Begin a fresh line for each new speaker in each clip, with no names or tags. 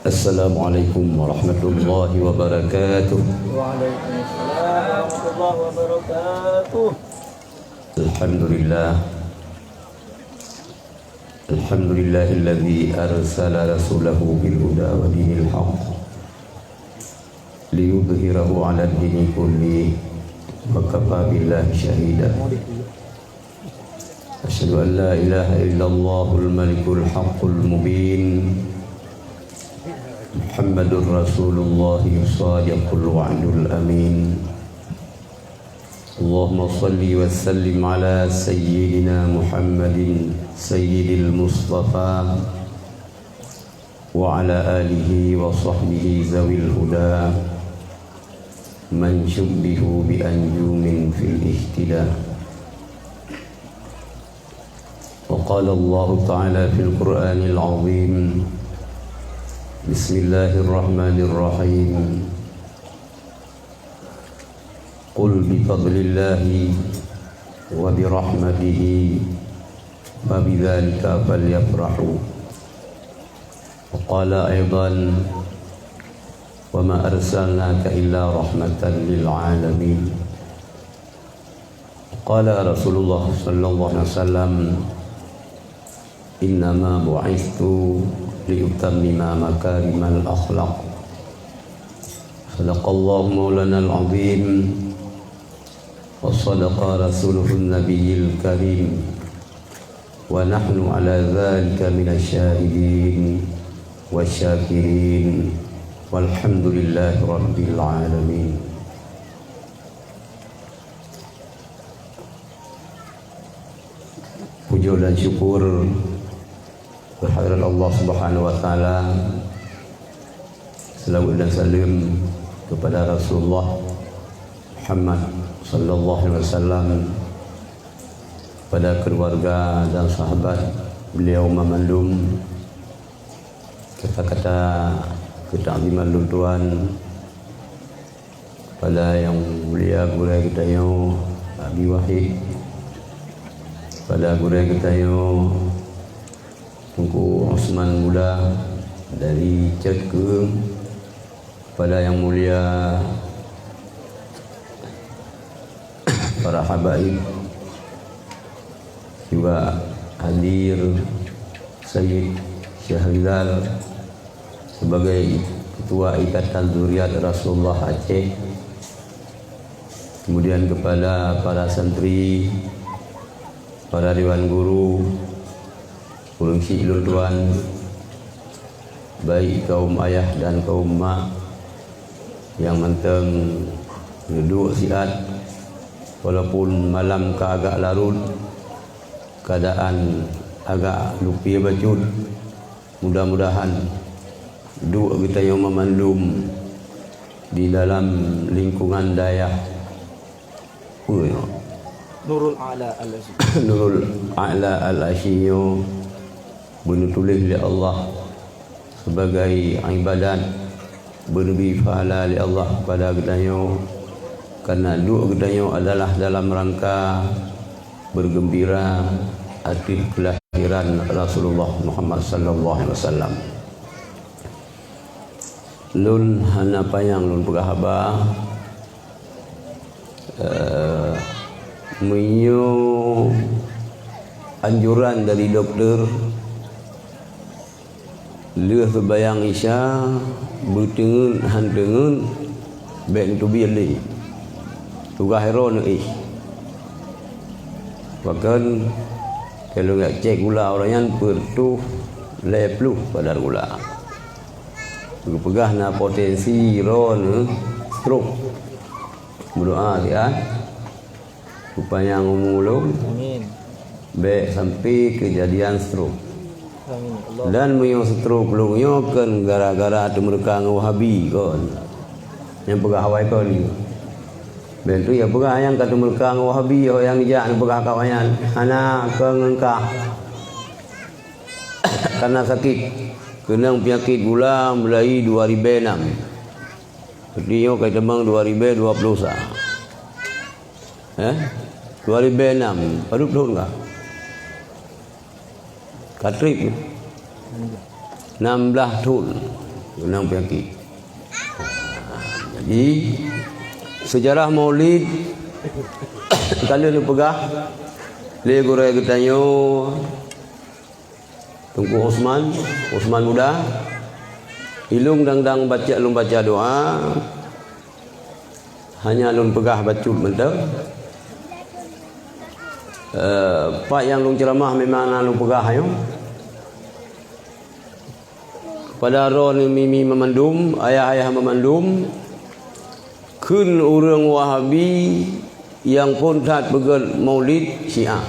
Assalamualaikum warahmatullahi wabarakatuh.
Waalaikumsalam warahmatullahi wabarakatuh.
Alhamdulillahilladzi arsala rasulahu bil huda wa dinil haqq liyudhhirahu 'ala ad-dini kulli wa kafa billahi shahida. Asyhadu an la ilaha illallahul malikul haqqul mubin. Muhammadur Rasulullah shadiqul wa'dul amin. Allahumma salli wa sallim ala sayyidina Muhammadin sayyidil mustafa wa ala alihi wa sahbihi zawil huda man syubbihu bi anjumin fil ihtida. Wa qala Allah ta'ala fil Qur'anil 'azim. Bismillahirrahmanirrahim. Qul bi fadlillahi wa bi rahmatihi wa bidzalika falyafrahu. Wa qala aidan wa ma arsalnaka illa rahmatan lil alamin. Qala Rasulullah sallallahu alaihi wasallam, innama bu'ithu liutammima makarimal akhlaq. Sadaqallahu maulanal azim wa sadaqa rasuluhun nabiyil karim wa nahnu ala dhalika minasy syahidin wasyakirin walhamdulillahi rabbil alamin. Puji dan syukur kehadirat Allah Subhanahu wa taala, selawat dan salam kepada Rasulullah Muhammad sallallahu alaihi wasallam, pada keluarga dan sahabat beliau memandum kata-kata ketakziman luntuan pada yang mulia guru kita yang Abi Wahid, pada guru kita yang Tungku Osman Muda dari Cekung, pada yang mulia para habaib, juga hadir Sayyid Syahrizal sebagai Ketua Ikatan Zuriat Rasulullah Aceh, kemudian kepada para santri, para dewan guru, ulun syilur tuan, baik kaum ayah dan kaum mak yang menteng duduk sihat walaupun malam ke agak larut, keadaan agak lupi bacut. Mudah-mudahan duduk kita yang memandum di dalam lingkungan daerah
Nurul A'la al-Asy.
Nurul A'la al-Asy bunuh tulis oleh Allah sebagai ibadat, beri pahala oleh Allah pada gedanyo, karena doa gedanyo adalah dalam rangka bergembira arti kelahiran Rasulullah Muhammad sallallahu alaihi wasallam. Lun hana payang lun pegahaba menyo anjuran dari dokter leuh terbayang isya bertengen handengen ben tu biali tugas hero ni bahkan kalau nak cek gula orang yang pertu leplu pada gula pegah na potensi ron stroke. Berdoa ya supaya ngumulung
Amin.
be sampai kejadian stroke.
Amin. Allah.
Dan menyong stroke lungnya kan gara-gara tu mereka Wahabi kon. Yang pegah hawai kon ni. Bentu ya pegah yang kata mereka Wahabi yang jak pegah kawayan. Ana ke ngengkah. Karena sakit. Kena penyakit gula mulai 2006. Dia kata bang 2020 sah. 2006 baru tahun enggak? Katrip 16 tahun Genang penyakit. Jadi sejarah Maulid kalau ni pegah le gurai getanyo Tungku Osman muda ilung dang baca doa hanya lun pegah bacut mentah pak yang lung ceramah memang lung pegah ayo pada ron mimi memandum ayah memandum kun orang Wahabi yang pun tak begal Maulid Syiah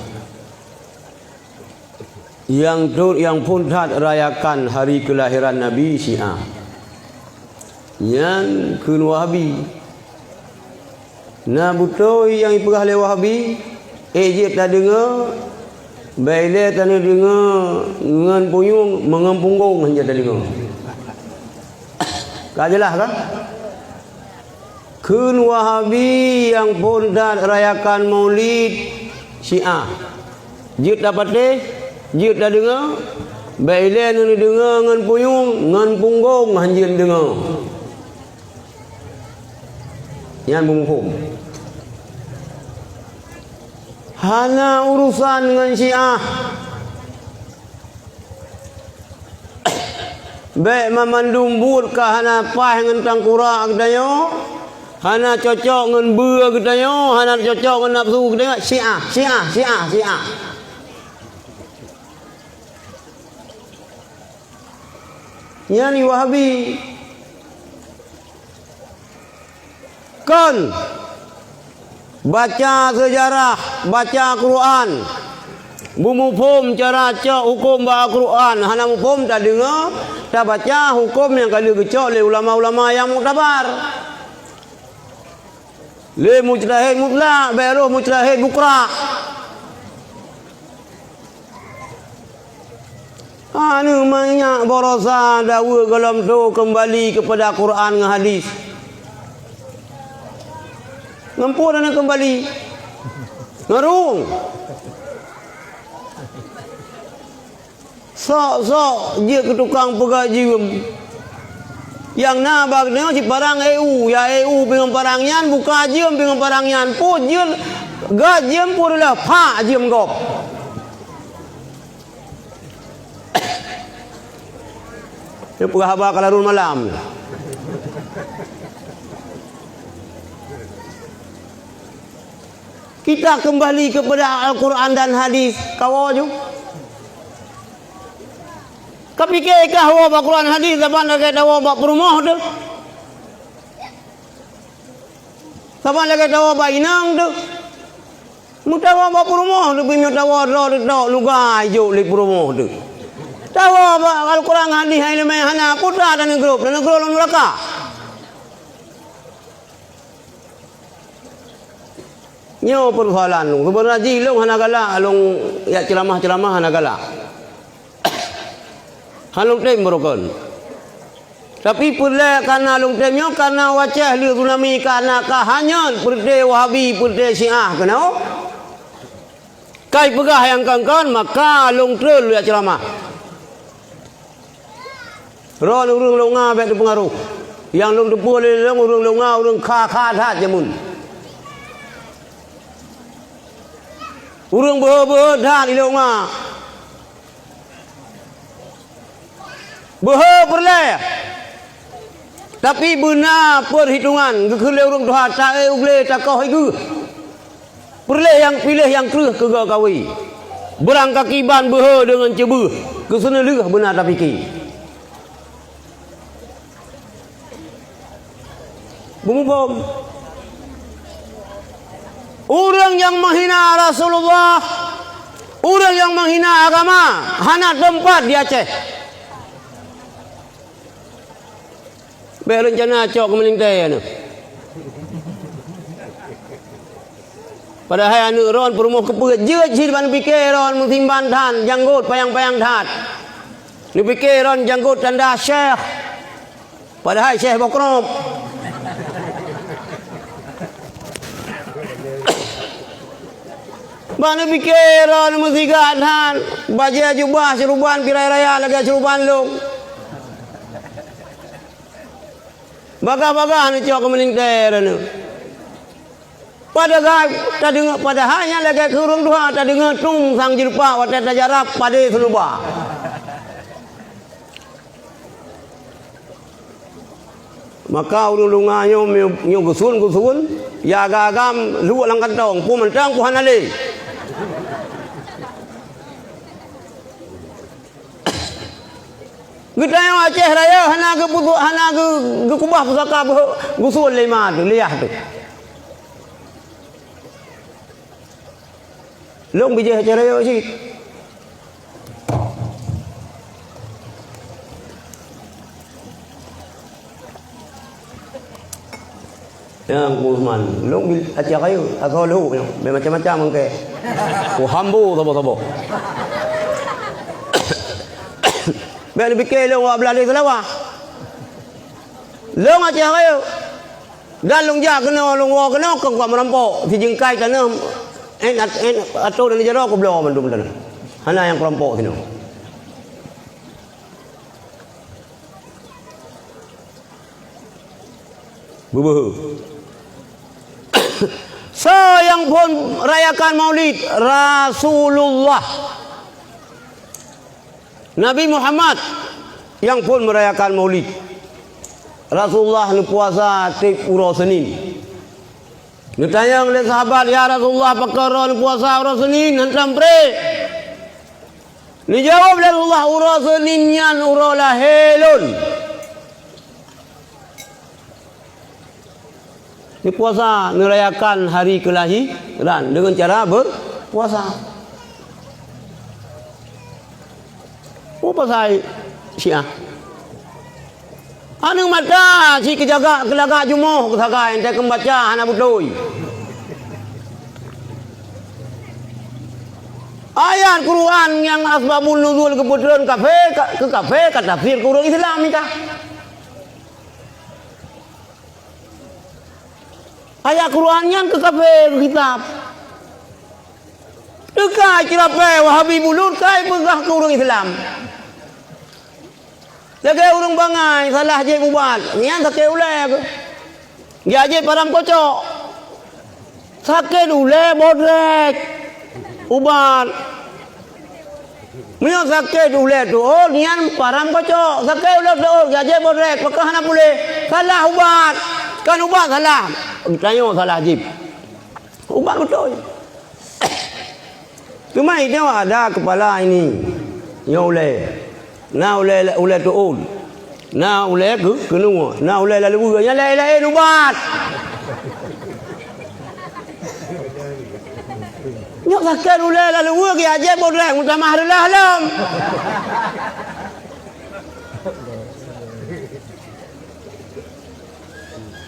yang pun tak rayakan hari kelahiran Nabi Syiah yang kun Wahabi na betul yang ipegah le Wahabi ejek tak dengar baile tak dengar ngan puyung mengampunggung hanya tak dengar ka jelas kan kun Wahabi yang pun tak rayakan Maulid Syiah jut dapat deh jut dah dengar baile ni dengar ngan puyung ngan punggung hanya dengar yang bungkum hana urusan dengan Syiah baik memandum but ke hana pah dengan tangkura kedayo hana cocok dengan bua kedayo hana cocok dengan nafsu kedayo Syiah yang ni Wahabi kan baca sejarah, baca Quran, bumufum cara cak hukum baca Quran, hana mufum tak dengar, tak baca hukum yang kali kecok oleh ulama-ulama yang muktabar. Le mujtahid mutlak, baru mujtahid bukra. Anu banyak borosa dawa kalam tu kembali kepada Quran dan hadis. Ngampun dan kembali ngarung sok dia ke tukang pegaji yang na bagnya si parang EU ya EU dengan parangnya buka jiem dengan parangnya pun jiem gajiem pun lah pa jiem gop dia pegah haba kalarun malam kita kembali kepada Al-Quran dan hadis kawaju kapike kahwa Al-Quran hadis saban lagi dawa bak perumah tu saban lagi dawa bak inang tu mutawa bak perumah tu bimyo dawa ro dok lugai jo li perumah tu dawa bak Al-Quran hadis hai le hana putra dan grup lan neraka nyo persoalan lu sebenarnya jilung hana galak alung ya ceramah hana galak halung tem berokon tapi pula karena alung temnya karena wacah li tsunami karena kahanyan perde Wahabi perde Syiah kenau kai pegah yang kangkan maka alung trul ya ceramah ron urung longa bet pengaruh yang lung depu le urung longa urung kha that jamun urang behe dah di rumah. Behe perle. Tapi benar perhitungan kekele urang doa tak ugle tak kau itu. Perle yang pilih yang kereh ke kawi. Berang kaki ban behe dengan cebu. Kesana leh benar tak fikir. Bum. Orang yang menghina Rasulullah, orang yang menghina agama, hana tempat di Aceh. Berencana cok ke melintai anu. Padahal anu ron perumuh kepeut jeut sih ban pikir ron mengtimban tan janggut payang-payang that. Ni pikir ron janggut tanda syekh. Padahal syekh bokrop. Mana pikiran mesti gatan baca jubah seruban pirai raya lagi seruban lu Bagah-bagah ni cok kemeling ter ni. Pada gai ta dengar pada hanya lagi kurung dua ta dengar tung sang jirpa wat ta jarap pada seluba. Maka ulung-ulunga nyo gusun ya agam lu lang kantong pu mentang pu hanale. Kita yang Aceh raya hana ke kubah pusaka gusul lima tu liah tu. Long bijih Aceh raya sih. Yang Usman, long Aceh raya aku lu macam-macam mengke. Ku hambu tabo-tabo. Biar lebih kaya long belali selawah. Long Aceh raya. Dan long ja kena long wa kena kau merampok si jengkai tanam atau dan jaro aku belum mandum tanam. Hana yang kelompok sini. Bubuh. Sayang pun rayakan Maulid Rasulullah Nabi Muhammad yang pun merayakan Maulid. Rasulullah ni puasa tiap uro Senin. Ni tanya oleh sahabat, ya Rasulullah perkara ni puasa uro Senin hantam pre. Ni jawab Rasulullah uro Senin nyan uro lahilun. Ni puasa ni rayakan hari kelahiran dengan cara berpuasa. Oh pasal Syiah. Anu mata si kejaga kelagak jumuh kesagai ente membaca hana butoi. Ayat Quran yang asbabun nuzul keputusan kafe ke tafsir ke orang Islam ni kah? Ayat Quran yang ke kafe ke kitab. Dekat cirape Wahabi bulut kai pegah ke orang Islam. Lagi orang bangai salah je buat. Nian sakit ulai ke. Dia je param kocok. Sakit ulai bodrek. Ubat. Mio sakit ulai tu. Oh nian param kocok. Sakit ulai tu. Oh dia je bodrek. Pakah nak boleh. Salah ubat. Kan ubat salah. Tanya salah je. Ubat betul. Cuma itu ada kepala ini. Yang ulai. Na ulai tu ul. Na ulai ke kenua. Na ulai lalu nya lain ubat. Nyok sakit ulai lalu ke aje bodrek mutamah adalah alam.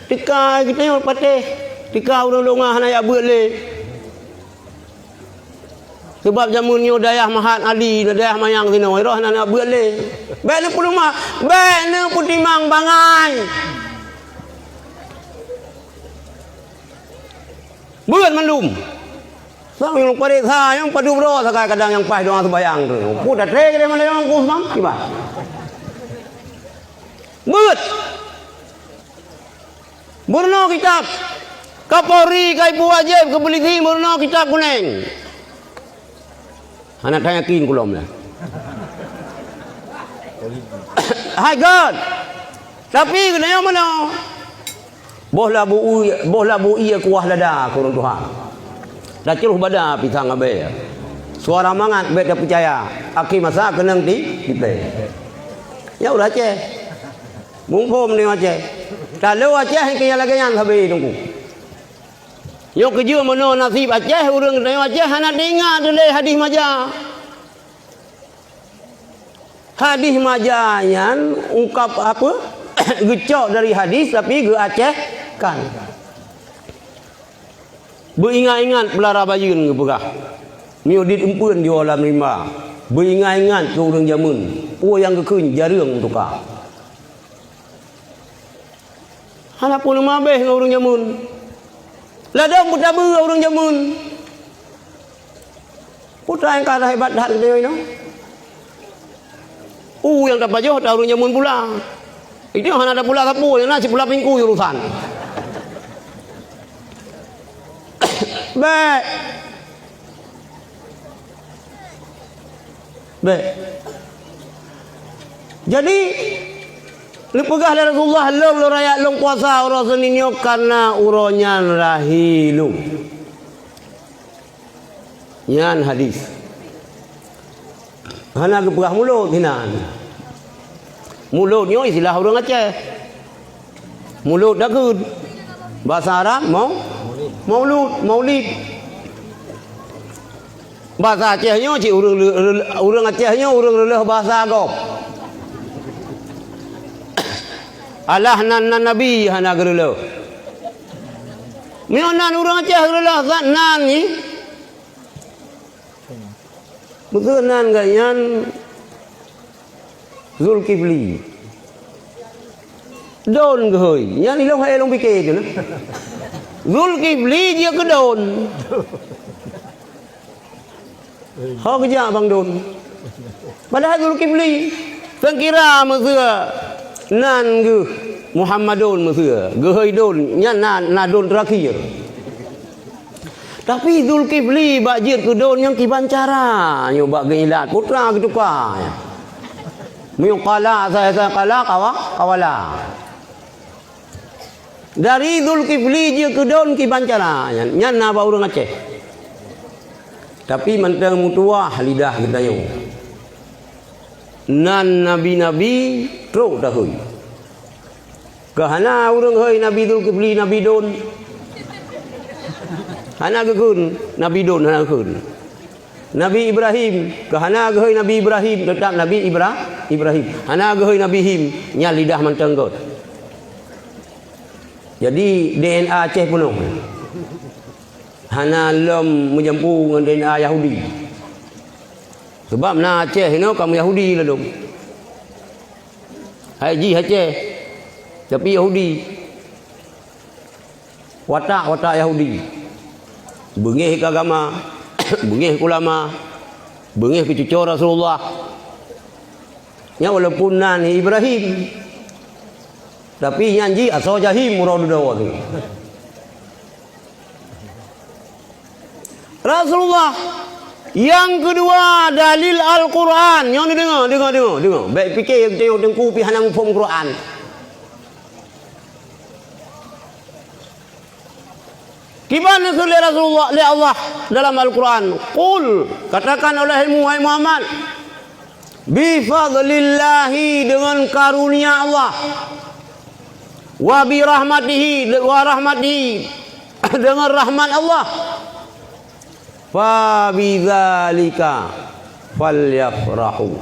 Tika kita yang patih. Tika orang longah nak buat le. Sebab jamun ni dayah Mahat Ali, dayah mayang sini, roh nak buat le. Baik ni puluh mah, baik ni putimang bangai. Buat mandum. Sang yang parisa, yang padu bro, sekarang kadang yang pas doang sembayang tu. Pudah trek dia mana yang kus mam, kiba. Buat. Burno kitab. Kapolri, Kaipu Wajib, Kepolisi, burno kitab kuning. Anak tanya yakin kulom lah. Hai God. Tapi kena yang mana? Boh labu iya kuah lada kurang Tuhan. Dah celuh bada pisang abe. Suara mangat bet dah percaya. Aki masa kenang di kita. Ya udah Aceh. Mungpom ni Aceh. Kalau Aceh kaya lagi yang habis tunggu. Yo kerja mana nasib Aceh orang kena Aceh nak dengar dulu hadis majah. Hadis majah yang ungkap apa? Gecok dari hadis tapi ge Aceh kan. Beringat-ingat pelara bayun ke pegah. Miudit empun di alam rimba. Beringat-ingat ke orang jamun. Oh yang kekun jarang tukar. Hana pun mabeh dengan orang jamun. Ladang putra ber orang jamun. Putra yang kalah hebat dah dia ini. Yang dapat jauh orang jamun pula. Ini hanya ada pula sapu, yang nasi pula pingku urusan. Baik. Baik. Jadi lepegah dari Rasulullah long rakyat long puasa orang seninyo karena uronya rahilu. Yan hadis. Hana kepegah mulut hinan. Mulutnya istilah orang Aceh. Mulut dakun. Bahasa Arab maulid. Bahasa Acehnya cik orang Acehnya orang leleh bahasa agop. Allah nan nabi hana gerelo. Mionan orang Aceh gerelo nan ni. Betul nan ganyan Zulkifli. Don gơi, yan ilong hay long pikir tu. Zulkifli dia ke don. Hak kerja bang don. Padahal Zulkifli sengkira mesra nan ge Muhammadun mesra. Gehoi don, yan na don terakhir. Tapi Zulkifli bajir ke don yang kibancara, nyoba geilat putra gitu ka. Muyung kala saya kala kawala. Dari Zulkifli dia ke daun kibancara nyan na ba urang Aceh. Tapi mentang mutuah lidah kita yo. Nan nabi-nabi truk dah heuy. Kahana urang heuy Nabi Zulkifli Nabi Don. Hana geun Nabi Don hana geun. Nabi Ibrahim, kahana gehoi Nabi Ibrahim, tetap Nabi Ibrahim. Hana gehoi Nabi Him, nya lidah mantenggot. Jadi DNA Aceh penuh. Hana lom menyampu dengan DNA Yahudi. Sebab na Aceh ini kamu Yahudi lah dong. Haji Aceh, tapi Yahudi. Watak Yahudi. Bengih ke agama. Bengih ulama, bengih ke cucu Rasulullah. Ya walaupun nani Ibrahim, tapi nyanyi asal jahim muradu dawa tu. Rasulullah. Yang kedua dalil Al-Quran. Yang ni dengar. Baik fikir yang tengok tengku pi hanang faham Quran. Gimana oleh Rasulullah oleh Allah dalam Al-Quran? Qul, katakan olehmu wahai Muhammad, bi fadlillahi, dengan karunia Allah, wa bi rahmatihi, dengan rahmat Allah, fa bidzalika falyafrahu,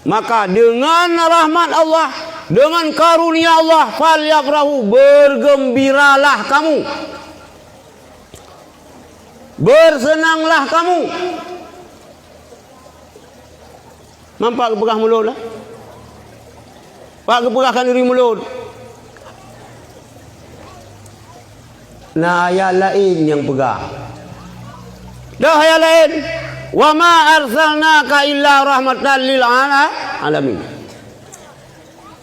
maka dengan rahmat Allah, dengan karunia Allah, falyafrahu, bergembiralah kamu. Bersenanglah kamu. Nampak kepegah mulut lah. Pak kepegahkan diri mulut. Nah ayat lain yang pegah. Dah ayat lain. Wa ma arsalnaka illa rahmatan lil alamin.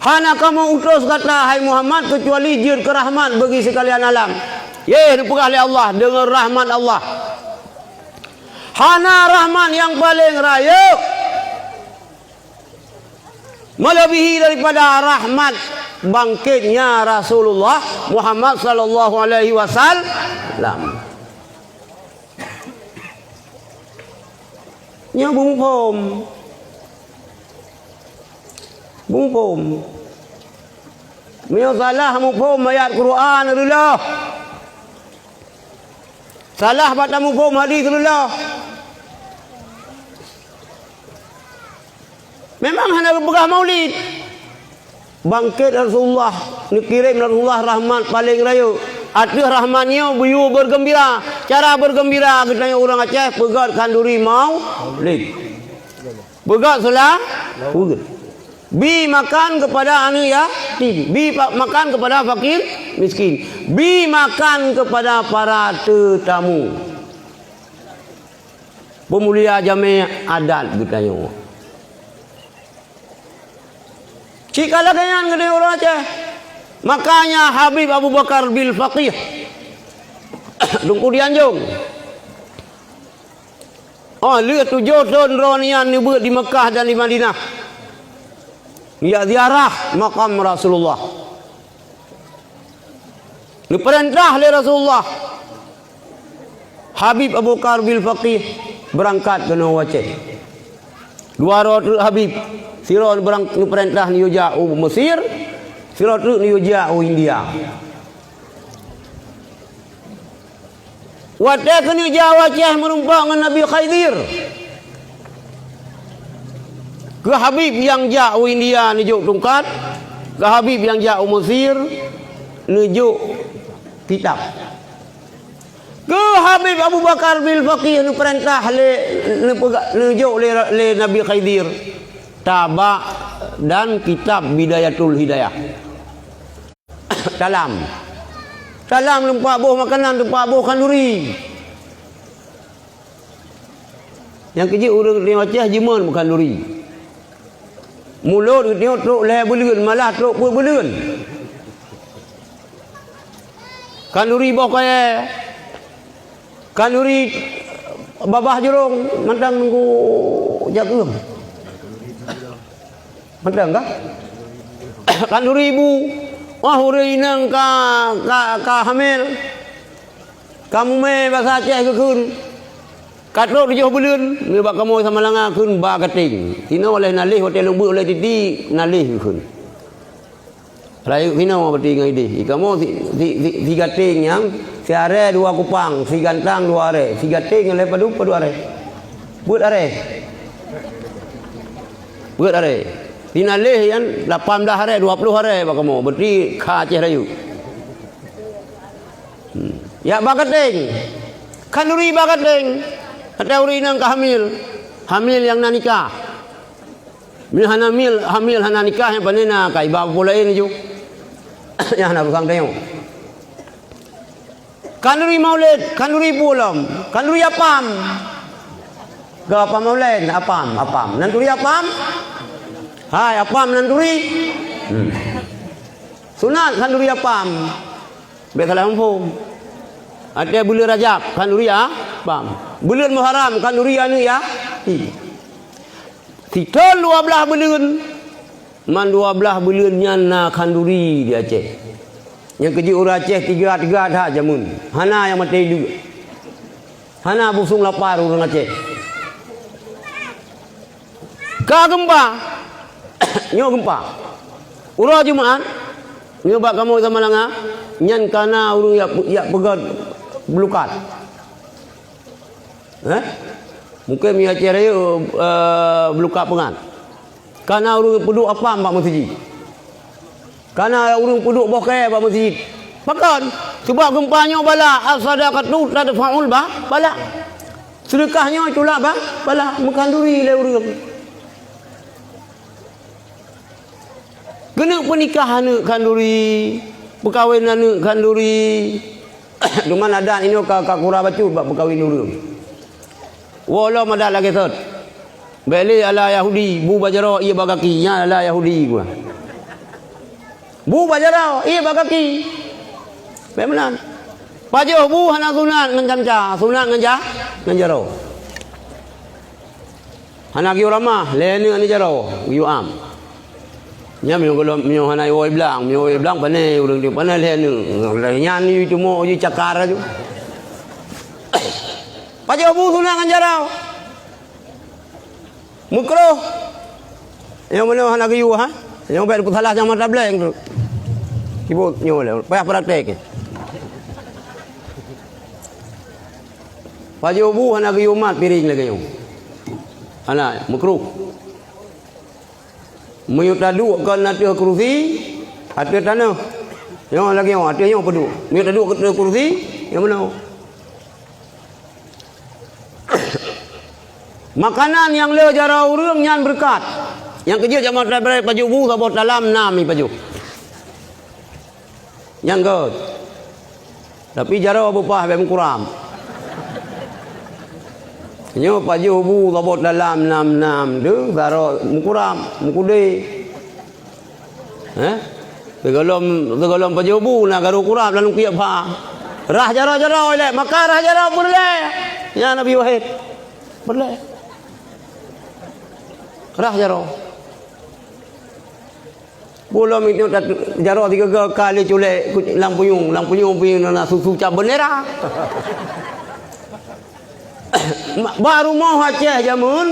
Hana kamu utus kata hai Muhammad kecuali jir ke rahmat bagi sekalian alam. Ye dipegah oleh Allah dengan rahmat Allah. Hana rahmat yang paling raya, melebihi daripada rahmat bangkitnya Rasulullah Muhammad sallallahu alaihi wasallam. Nya bung pom. Mio salah mufhum ayat Quran dulu. Salah pada mufhum hadis dulu. Memang hanya pegah maulid. Bangkit Rasulullah, dikirim Rasulullah rahmat paling raya. Arti rahmatnya buyu bergembira. Cara bergembira kita orang Aceh pegat kanduri maulid. Pegat salah. Bi makan kepada anu yatim. Bi makan kepada fakir miskin. Bi makan kepada para tetamu. Pemulia jami' adat kita. Cik kalagayan gede orang Aceh. Makanya Habib Abu Bakar bil Faqih Dungku Dianjung. Oh, lihat 7 tahun ronian ni buat di Mekah dan di Madinah. Ya ziarah makam Rasulullah. Ni perintah oleh Rasulullah. Habib Abu Bakar bil Faqih berangkat ke Aceh. 200 Habib. Siro berangkat perintah ni jauh Mesir. Siro ni jauh India. Wadah kena Jawa Aceh merumpak dengan Nabi Khidir. Ke Habib yang jauh India nujuk tungkat. Ke Habib yang jauh Mesir nujuk kitab. Ke Habib Abu Bakar bil Faqih nu perintah nujuk le Nabi Khidir. Tabak dan kitab Bidayatul Hidayah. Salam lempak buah makanan, lempak buah kanduri. Yang kecil orang di Aceh jemun bukan kanduri. Mulut dia truk leh belun, malah truk pun belun. Kanduri buah kaya. Kanduri babah jerung, mantang nunggu jagung. Mantang kah? Kanduri ibu. Wah huri nang ka hamil. Kamu me bahasa Aceh ke kun. Katrok di jauh belun, ni bak kamu sama langa kun ba kating. Tino oleh nalih hotel lumbu oleh titi nalih kun. Rayu kino berarti ngai di. Kamu si kating yang si are 2 kupang, si gantang 2 are, si kating oleh padu 2 are. Buat are. Buat are. Dinalih yang 18 hari, 20 hari bak kamu. Berarti ka Aceh Rayu. Ya bakating. Kanduri bakating. Kata uri nang hamil. Hamil yang nak nikah. Hamil hana nikah yang panena kai bab pulain ju. Yang nak pusang tengok. Kanduri maulid, kanduri pulam, kanduri apam. Ke apa maulid? Apam. Nanturi apam? Hai, apam nanturi. Sunat kanduri apam. Bekalah umpum. Ada bulan Rajab kanduri apam. Bulan Muharram kanduri anu ya. Kita 12 bulan. Man 12 bulan nyana kanduri di Aceh. Yang kerja orang Aceh 3 dah jamun. Hana yang mati dulu. Hana busung lapar orang Aceh. Ka gempa. Nyo gempa. Ura Jumaat. Nyo bak kamu sama langa. Nyan kana urung ya pegat belukat. Mungkin mi Aceh Raya belukat pengan. Kana urung peduk apa mbak masjid. Kana urung peduk bokeh mbak masjid. Pakan sebab gempanya bala as-sadaqatu tadfa'ul bala. Sedekahnya itulah bala mengkanduri le urung. Kena pernikahan kanduri, perkahwinan kanduri. Cuma ada ini ka kura bacu bab perkahwin urang. Walau ada lagi tot. Beli ala Yahudi, bu bajaro ia bagaki nya ala Yahudi gua. Bu bajaro ia bagaki. Bemenan. Pajo bu hana sunat ngan camca, sunat ngan jaro. Hana ki ramah, lene ni jaro, yu am. Nya mio hana oi blang pane urang dia pane lene. Nya ni cuma uji cakar aja. Pajo bu sunat ngan jaro. Mukro. Yang mana hana ki yu ha? Yang baik ku salah sama tableng tu. Ibu nyole, payah praktek. Pajo bu hana ki umat piring lagi yo. Ana makruh. Muyut tadu kan nanti kerusi, ada tanah. Yang lagi yang ada yang pedu. Muyut tadu ke kerusi, yang mana? Makanan yang le jara urang nyan berkat. Yang kerja jamak dari paju bu sabot dalam nami paju. Yang god. Tapi jara bupah bem kuram. Nyo paju bu sabot dalam nam tu zaro mukuram mukude. Tegolom pajobu na garu kurap lalu kiap ha. Rah jaro-jaro le, maka rah jaro boleh. Ya Nabi Wahid. Boleh. Rah jaro. Belum itu jaro 3 kali culek lampuyung na susu cap bendera. Baru mau Aceh jamun.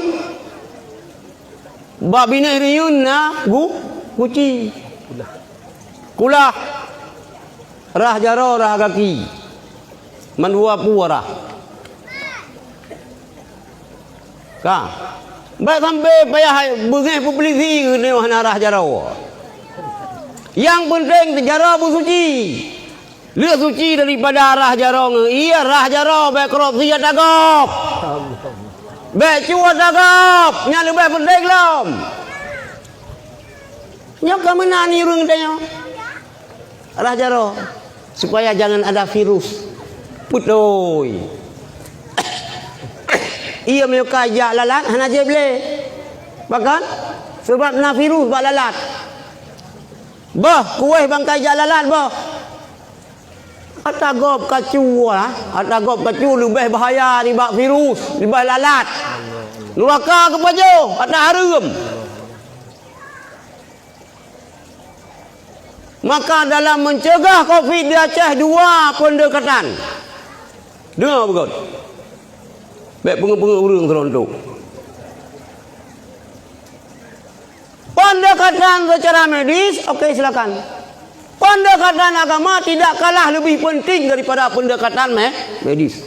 Babine riun na guci. Kulah. Rah jaro rah kaki. Mandua puara. Ka. Baik sampai payah bengeh publisi ni mana rah jaro. Yang penting jaro bu suci. Lebih suci daripada rah jaro. Iya rah jaro baik krop dia dagop. Baik cuat dagop. Nya lebih penting lom. Nya kemana ni urang tanya. Rah jaro supaya jangan ada virus. Putoy. Ia menyuka jak lalat hana je boleh. Bahkan sebab na virus bak lalat. Bah, kuih bangkai jak lalat bah. Atagop kacu lah. Atagop kacu lebih bahaya di bak virus, di bak lalat. Neraka ke baju, ada harum. Maka dalam mencegah Covid di Aceh 2 pendekatan. Dengar betul. Baik pengen-pengen urang terontok. Pendekatan secara medis, okey silakan. Pendekatan agama tidak kalah lebih penting daripada pendekatan medis.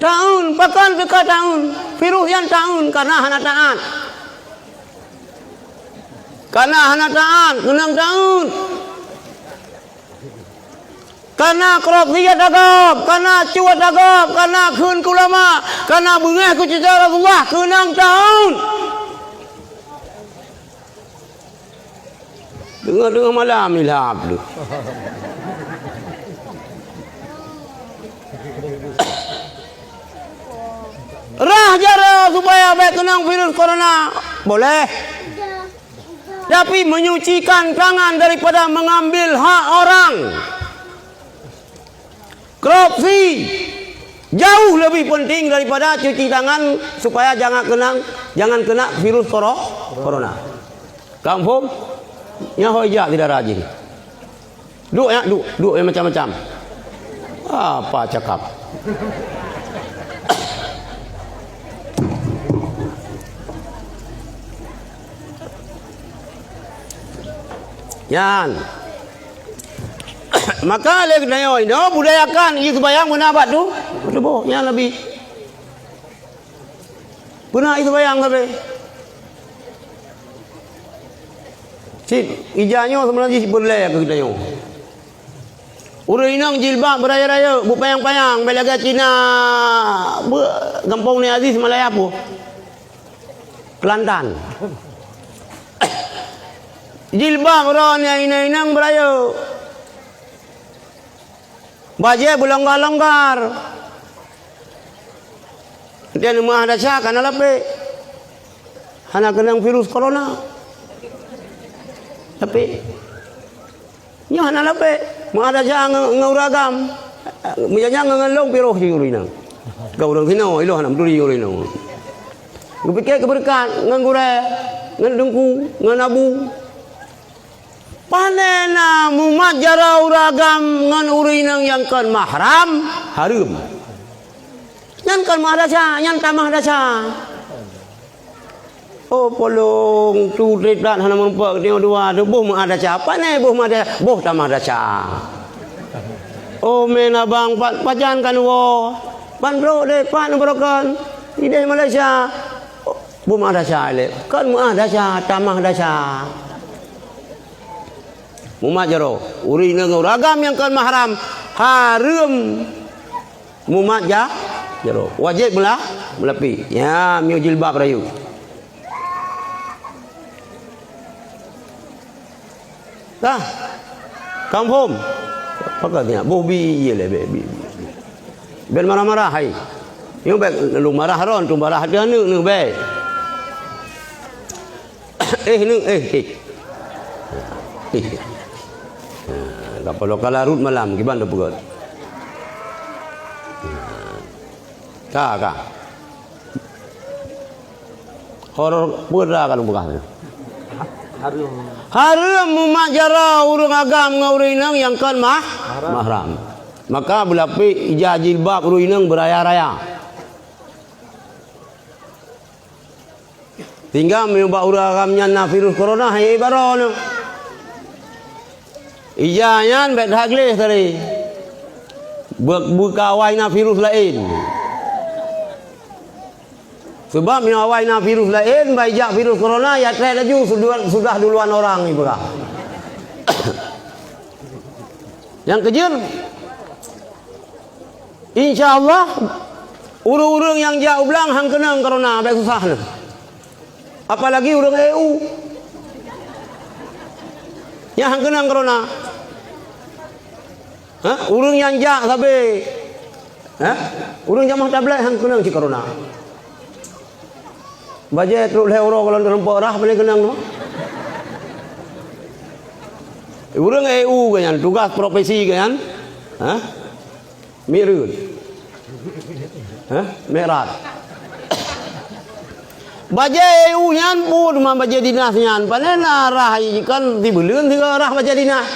Tahun, pakan dekat tahun, virus yang tahun karena hana taat. Karena hana taat, kenang tahun. Karena krop dia dagap, karena cuat dagap, karena kun kulama, karena bengah ku cita Rasulullah, kenang tahun. Dengar malam ni lah tu. Rah jara supaya baik kenang virus corona. Boleh. Tapi menyucikan tangan daripada mengambil hak orang. Korupsi jauh lebih penting daripada cuci tangan supaya jangan kena virus corona. Kampung yang hojak tidak rajin. Duk yang macam-macam. Apa cakap? Yan. Maka lek nayo ino budayakan itu bayang menabat tu. Betul yang lebih. Pernah itu bayang tapi. Cik ijanyo sebenarnya si boleh ke kita yo. Urang inang jilbab beraya-raya bu payang-payang belaga Cina. Kampung ni Aziz Malaya apa? Kelantan. Jilbab orang yang inang beraya. Baju berlonggar-longgar. Dia mah ada cak kana lape. Hana kena virus corona. Tapi nya hana lape. Mah ada cak nguragam. Mianya ngelong piroh si urina. Kau orang sini ilo hana mduri urina. Gupikir keberkat ngangure, ngandungku, nganabu. Panena mumat jara uragam ngan urinang yang kan mahram harum. Yang kan mahdaca, yang tamah daca. Oh polong tu redat hana mempak dia dua tu boh mahdaca. Pane boh mahdaca, boh tamah daca. Oh menabang pajan kan wo. Bandro de pan brokan. Ide Malaysia. Boh mahdaca le. Kan mahdaca, tamah daca. Mumajaro uri nang ragam yang kan mahram harum mumajaro wajib melapi ya miu jilbab rayu dah kampung pakatnya bobi ye le be ben marah-marah hai yang baik lu marah ron tu marah dia nu be Kalau larut malam gimana pegot? Kak. Horor pura kan bukan. Haram memajara urang agam ngaurinang yang kan mahram. Maka belapi ijah jilbab urinang beraya-raya. Tinggal menyubah urang agamnya na virus corona hai baron. Ijahnya bet hagleh tadi. Berkawai na virus lain. Sebab mengawai na virus lain, baijak virus corona ya tren laju sudah duluan orang ni berah. Yang kejir, insya-Allah urang-urang yang jauh belang hang kenang corona baik susah. Apalagi urang EU. Yang hang kenang corona. Urang yang jak sabe. Urang jamah tablet hang kenang si corona. Baca terus euro kalau terempak rah boleh kenang no. Urang EU kan tugas profesi kan. Mirut. Merat. Baca EU nyan pun mah baca dinas nyan panen arah kan dibeleun tiga arah baca dinas.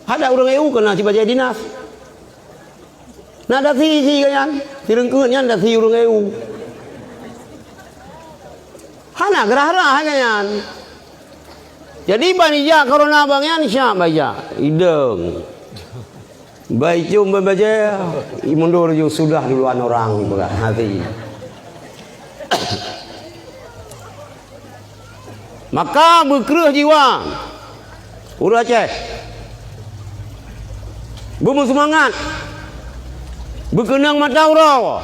Ada urang EU kena si baca dinas. Nada si kan, si rengkeunnya nada si urang EU. Hana gerah-gerah kan. Jadi banija corona bangyan sya baja, ideng. Baik cum baca, mundur ju sudah duluan orang berat hati. Maka berkerah jiwa. Urang Aceh. Bumu semangat. Berkenang mata urau.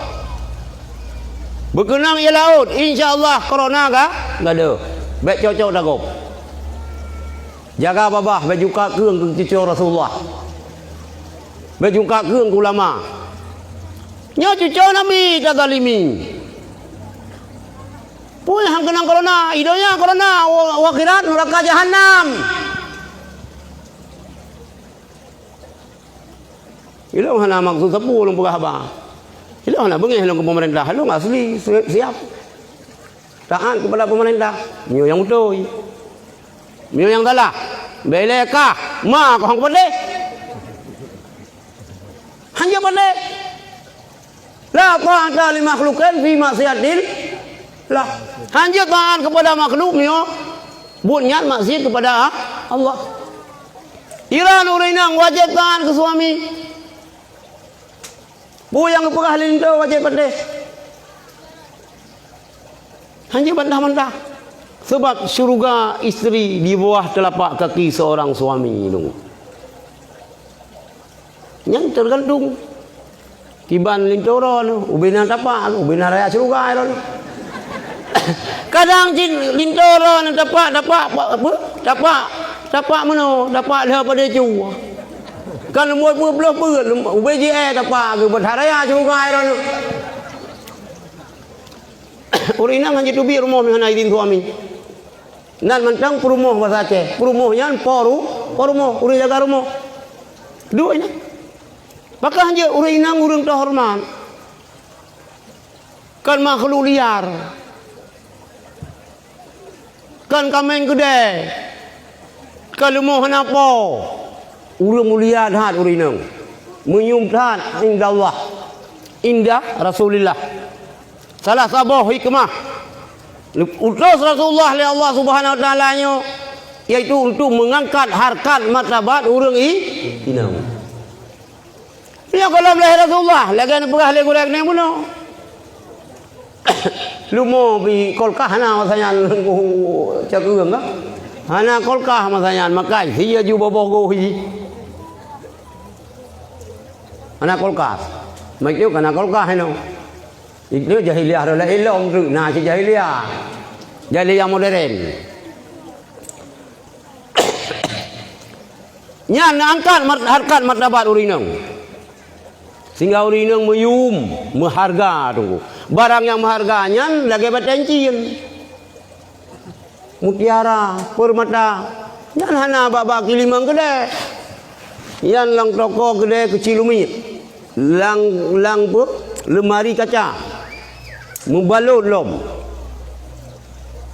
Berkenang ia laut. InsyaAllah corona kah? Tak ada. Baik cocok dagop. Jaga babah. Baik juga keung ke cucu Rasulullah. Baik juga keung ke ulama. Nya cucu Nabi tak zalimi. Pun hang kenang corona. Idanya corona. Wakhirat neraka jahannam. Ilau hana maksud sepuh long pegah abang. Ilau hana bengih long ke pemerintah. Ilau asli siap. Taat kepada pemerintah. Mio yang betul. Mio yang salah. Belekah. Ma kau hang pandai. Hanya pandai. La ta'ata li makhluqin fi maksiatin. Lah. Hanya taat kepada makhluk mio. Bunyan maksiat kepada Allah. Iran urinang wajib taat ke suami. Yang kepegah lintu wajib pandai. Hanya bantah-bantah. Sebab syurga isteri di bawah telapak kaki seorang suami itu. Yang tergantung. Kiban lintu ron, ubina tapak, ubina raya syurga ron. Kadang lintu ron tapak mana? Tapak dah pada cu. Kan lemoi belah beut UBJE tapa ke berharaya juga iron. Urina nganje tubi rumah mihana idin suami. Nan mentang perumoh bahasa Aceh. Perumohnya porumoh urang jaga rumah. Dua ini. Maka hanya urina urang terhormat. Kan makhluk liar. Kan kameng gede. Kan lemah napa? Urang mulia dah urinang. Menyum taat indah Allah. Indah Rasulullah. Salah sabah hikmah. Utus Rasulullah oleh Allah Subhanahu wa taala-nya yaitu untuk mengangkat harkat martabat urang inang. Ya kalau boleh Rasulullah lagi perah le gurek ni buno. Lumo bi kolkah na masanya cakeung ka. Hana kolkah masanya makai sia ju boboh go hi. Anak kolkah. Mai tiêu kana kolkah heno. Itu jahiliyah adalah ilmu tu. Nah, si jahiliyah modern. Nya angkat harkat martabat urinang. Sehingga urinang menyum, mengharga tu. Barang yang mengharganya lagi bertencin. Mutiara, permata. Yan hana baba kilimang gede. Yan lang toko gede kecil umit. Lang pun lemari kaca. Membalut lom.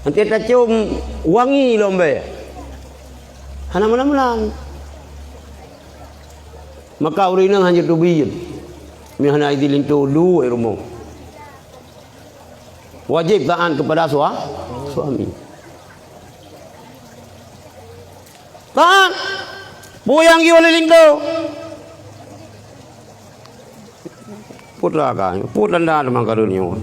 Nanti tak cium wangi lombe. Hana malam-malam. Maka urinang hanya tubiyin. Mi hana idilin tu lu rumah. Wajib taat kepada suami. Taat. Buyang giwa liling tu. Putra kan, putra anda memang karunia.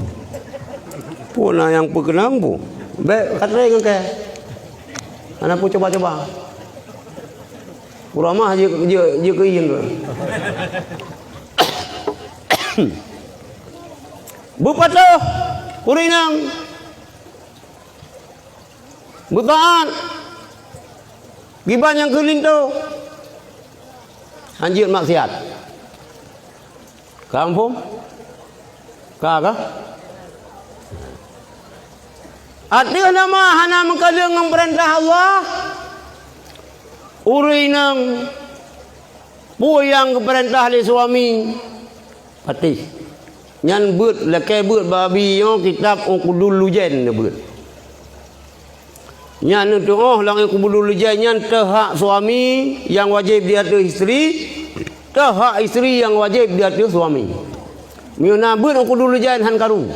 Puna yang perkenang bu. Baik, kata dengan ke. Anak pun coba-coba. Puramah je kein tu. Bupatu, Purinang. Butaan. Giban yang kelin tu. Anjir maksiat. Kampung? Kakak? Arti nama hana mengkalang dengan perintah Allah. Urinang puyang ke perintah li suami. Pati. Nyan beut leke beut babi yo kitab Ukudul Lujen beut. Nyan tu lang Ukudul Lujen nyan hak suami yang wajib di atas isteri, hak isteri yang wajib di atas suami. Miuna beut Ukudul Lujen han karu.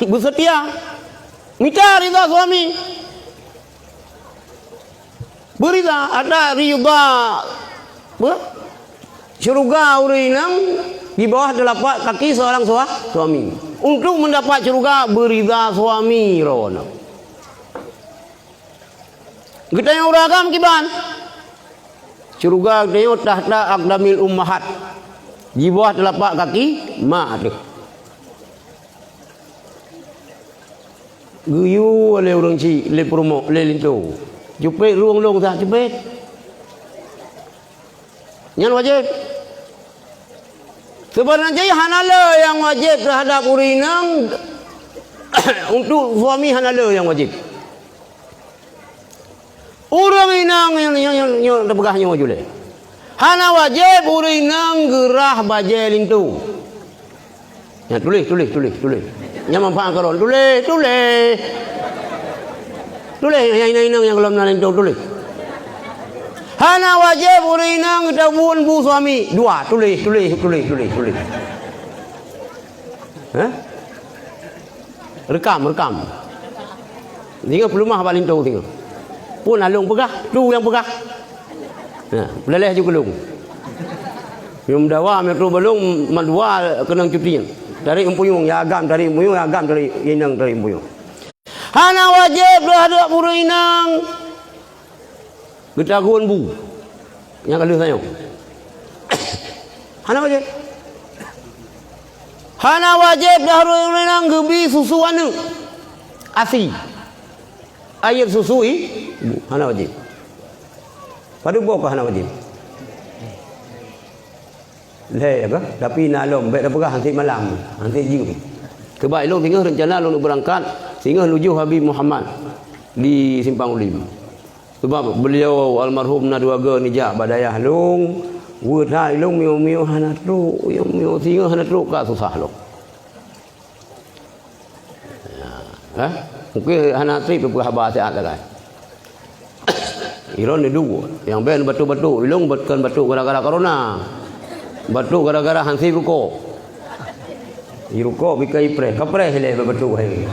Bersetia minta rida suami, berida ada riba syurga urinang di bawah telapak kaki seorang suami. Untuk mendapat syurga berida suami rono. Kita yang uragam kiban syurga dia tahta aqdamil ummahat di bawah telapak kaki mak tu. Guyu oleh orang ci le promo le lintu. Jupet ruang long sah jupet. Yang wajib. Sebenarnya hanala yang wajib terhadap urinang untuk suami hanala yang wajib. Orang inang yang terpegahnya wajib. Hana wajib urinang gerah bajai lintu. Ya tulis. Yang manfaat kalau tulis yang yang kalau nak tulis. Hana wajib urinang kita buan bu suami dua tulis. Rekam. Tinggal pelumah paling tahu tinggal. Pun alung pegah, tu yang pegah. Beleleh juga lung. Yang dawa metro belum madwa kena cutian. Dari empuyung ya agam dari empuyung ya agam dari inang dari empuyung. Hana wajib terhadap urinang. Getagun bu. Yang kalau saya. Hana wajib terhadap urinang gebi susu anu. Asi. Air susui bu. Hana wajib. Pada buah hana wajib. Leh apa? Tapi nalom baik dah perah nanti malam. Nanti jing. Kebaik long tinggal rencana long berangkat sehingga menuju Habib Muhammad di Simpang Ulim. Sebab beliau almarhum naduaga nijak badayah long wud hai long miu hana tru yang miu sehingga hana tru ka susah long. Mungkin hana tri perah bahasa dah kan. Iron ni dulu yang ben batu-batu long betkan batu gara-gara corona. Batu gara-gara hansi ruko. Iruko bikai pre, kapre hele batu hai.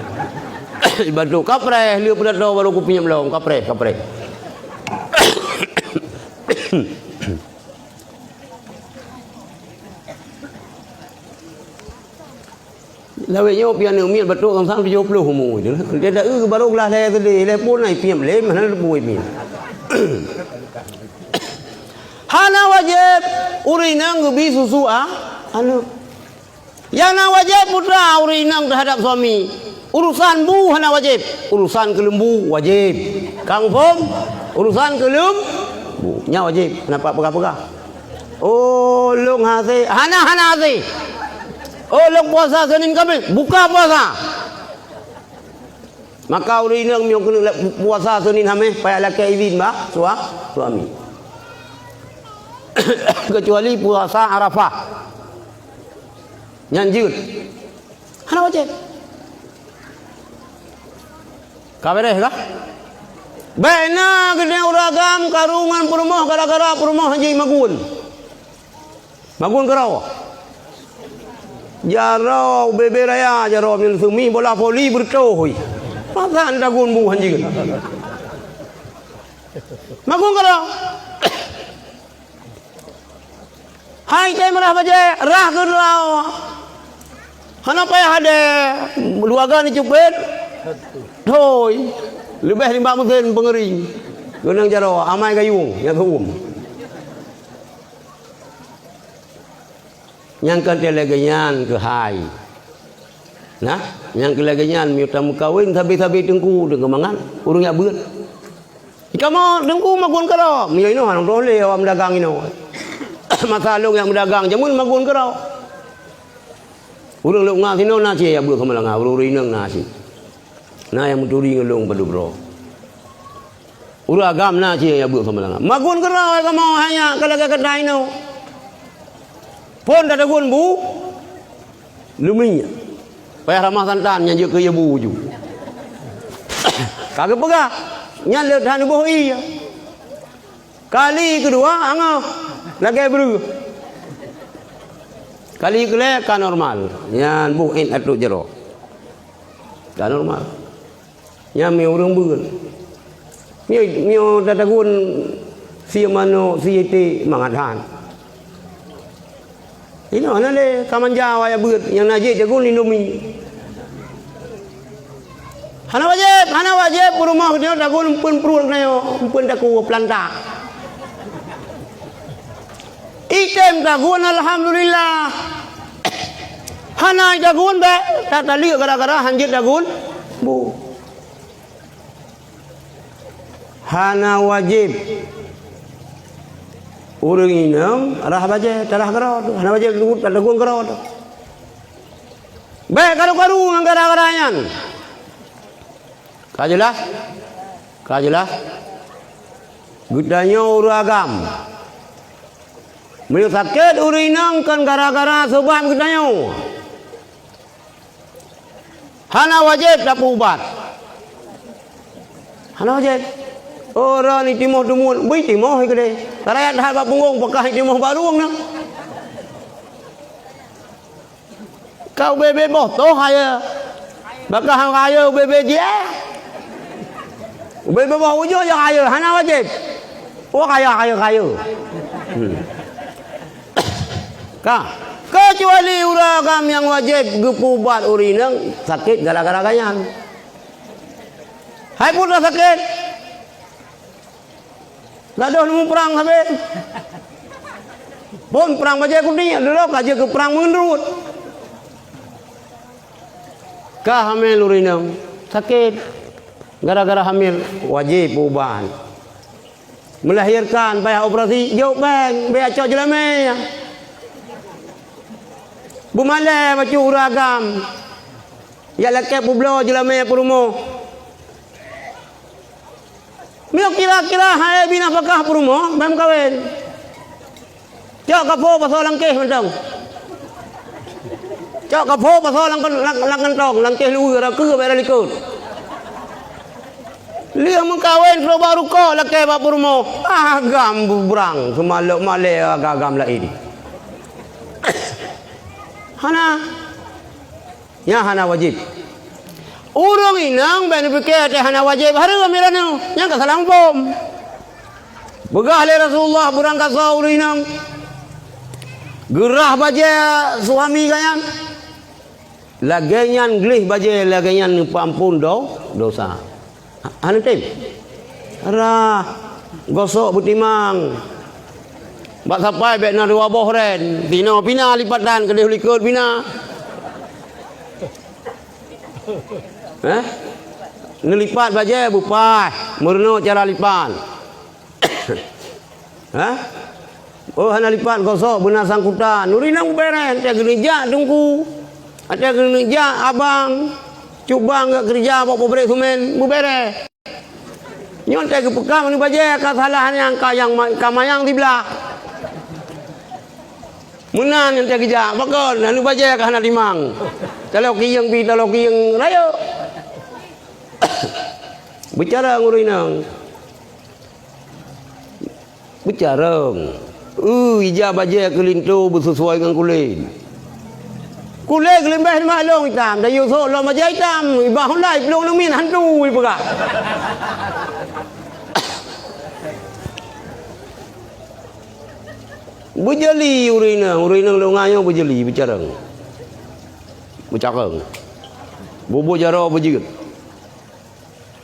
Batu kapre liu pada do baru ku pinjam long kapre. Lawe nyo pian umian batu kam sang 70 humu tu. Dia dah baru lah le tadi le pun nai piam le mana bui mi. Hana wajib urinang gebi susu anu. Yang na wajib putra urinang terhadap suami. Urusan bu hana wajib. Urusan kelembu wajib. Kang Fom urusan kelembu nya wajib. Kenapa pegah-pegah? Oh, long hasi. Hana hasi. Oh, long puasa Senin Kamis. Buka puasa. Maka uri nang miok kena puasa Senin Kamis payah laki izin ba suami. Kecuali puasa Arafah. Nyanjut. Hana wajib. Kaberes kah? Baiknya kena uragam karungan perumah gara-gara perumah haji magun. Magun kerau. Jarau bebe raya jarau min sumi bola voli bertohoi. Masa anda gun bu haji. Magun kerau. Hai teh merah baje rah kerau. Hana payah ada luaga ni cupet. Thôi lebih 5 mesin pengering gunang jaro amai gayung yang yang kedeleganyan ke hai nah yang kedeleganyan miutam kawin sabi-sabi tengku dengan mangan urung ya beut jika mau tengku magun karo mieu ino hanong dole awam dagang ino masalung yang dagang jamun magun karo urung lu ngasino nasi ya beut kamalang urung rinang nasi nah yang mencuri ngelung padu bro. Uragam na cie ya bu sama lang. Magun kerau kamu hanya kalau kedai no. Pun dah gun bu. Luminya. Payah ramah santan yang ke ya bu ju. Kagak pegah. Nyan lihat han bu iya. Kali kedua angau lagi beru. Kali kedua kan normal. Nyan bu in atu jero. Kan normal. Nya mi urang beun. Mi tatagun si mano si ti mangadhan. Ino na le kamanja ya beut yang naje jagun Indomie. Hana wajib rumah dia tagun pun prul nayo pun taku planta. Item tagun alhamdulillah. Hana tagun be tata liu gara-gara hanjit tagun bu. Hana wajib urang inang arah baje tarah kerau hana wajib tagun kerau be karu-karu ngan gara-garanyan kajelas gudanya uragam beliau sakit urinang kan gara-gara sebab gudanya hana wajib tak ubat hana wajib orang ni timoh dumun, bui timoh ke deh. Tarayat hal bab punggung pakai timoh baruang nak. Kau bebe boh toh haya. Bakal hang haya bebe dia. Bebe boh ujo ya haya, hana wajib. Oh haya. Kah? Kecuali uragam yang wajib gepubat urinang sakit gara-gara ganyan. Hai pun sakit. Ladoh nemu perang habis. Pun perang baca kuning, dulu kaji ke perang menurut. Kah hamil urinam sakit gara-gara hamil wajib uban. Melahirkan payah operasi jauh bang, biar cok jelame. Bumale baca uragam. Ya laki publo jelame perumo. Mio kira-kira hai bina pakah perumo bam kawin. Cok kapo pasal langkeh mentang. Cok kapo pasal langkentong langkeh lu ra ke ba likut. Liang mengkawin pro baru ko laki ba perumo. Agam bubrang semalok male agam la ini. Hana. Ya hana wajib. Urang inang ben pikir teh hana wajib hareuh miranu nya ka salang pom. Begah le Rasulullah burang ka saur inang. Gerah baje suami kayan. Lagenyan glih baje lagenyan pampun dosa. Anu tim. Arah gosok butimang. Bak sampai bet na dua boh ren. Dino pina lipatan kedeh likut pina. Nelipat baje bupai, merno cara lipat. Oh hana lipat gosok benar sangkutan. Nurinang beren ada gereja tunggu. Ada gereja abang. Cuba enggak kerja bawa pobrek sumen bubere. Nyon teh kepekam ni baje kesalahan yang kamayang di belah. Munan yang teh kerja bakal anu baje ka hana limang. Taloki yang rayo. Bicara ngurinang. Bicara. Ija baje kelintu bersesuai dengan kulit. Kulit kelembah maklong hitam. Dah yusuk lo baje hitam. Ibah hulai pelong nang min hantu ibaga. Berjeli urina longanyo berjeli bicara. Bercakap. Bobo jaro berjerit.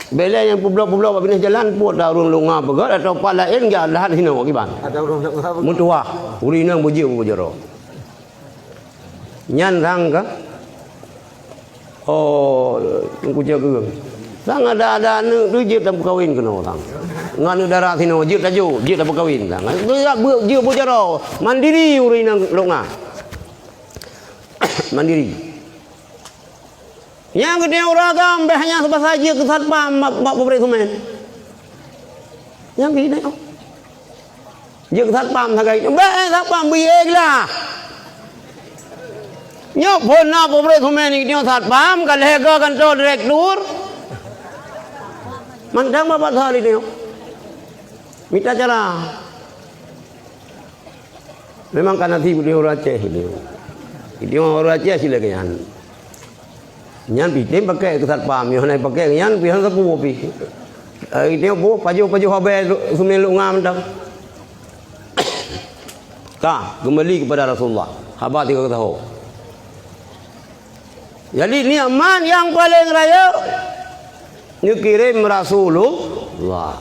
Bela yang publok-publok pindah jalan puat dah urang longa begat atau palain enggak lahan hino kiban.
Ada urang longa.
Mutua urina berjeu jaro. Nyan rang ka? Oh, tunggu jaga. Sang ada nu jeu tam kawin kena orang. Ngan darah hino jeu tajo, jeu tam kawin sang. Jeu jaro mandiri urina longa. Mandiri. Yang gede orang gambeh hanya sebab saja ke satpam mak pobrek sumen. Yang gede oh. Dia ke satpam sagai. Mbak satpam bieg lah. Nyok pun na pobrek sumen ni dia satpam kan lega kan to direktur. Mandang bapak hari ni. Minta cara. Memang kan nanti dia orang Aceh dia. Dia orang Aceh sila kenyan. Nyan pitem pakai ke satpam, yo nai pakai nyan pihan sapu pi. Ini bu paju habe sumil ungam dah. Ka kembali kepada Rasulullah. Haba tiga tahu. Jadi ni aman yang paling raya ni kirim Rasulullah.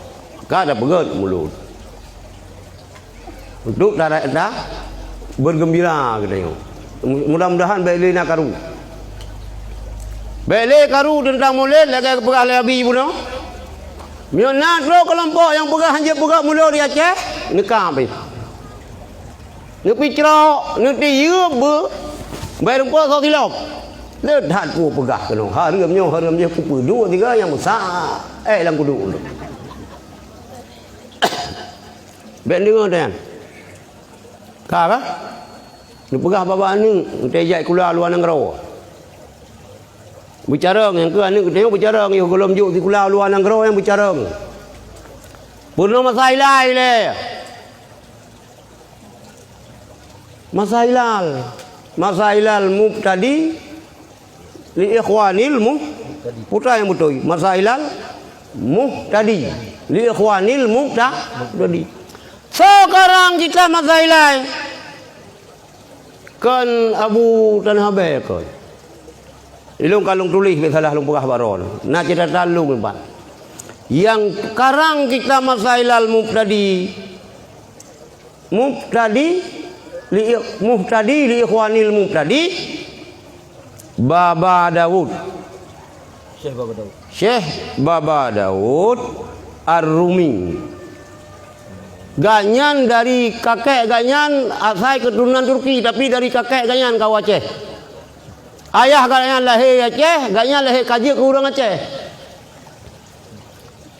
Ka ada pegat mulut. Untuk darah dah bergembira katanya. Mudah-mudahan baik nak karu. Bele karu tentang mulut lagi pegah lebih pun. Mionat lo kelompok yang pegah hanya pegah mulut di Aceh nikah habis. Nepi cerok, nepi yub, bayar rumput so silap. Ledat pu pegah kena. Haramnya pupu dua tiga yang besar. Lang kudu. Bet dengar dan. Ka ka? Ni pegah baba ni tejai keluar luar negara. Bicara yang ke anu tengok bicara yang golom juk di kulau luar negara yang bicara. Purno masailai le. Masailal mubtadi li ikhwanil putra yang betul. Masailal mubtadi li ikhwanil mubtadi. Sekarang kita masailai kan Abu Tanhabe kan. Ilung kalung tulis salah lung pegah baron. Nak kita talung empat. Yang sekarang kita masailal mubtadi li ikhwanil mubtadi Baba Daud. Syekh Baba Daud Ar-Rumi. Ganyan dari kakek ganyan asal keturunan Turki tapi dari kakek ganyan kau Aceh. Ayah ganyan lahir Aceh, ganyan lahir kaji ke orang Aceh.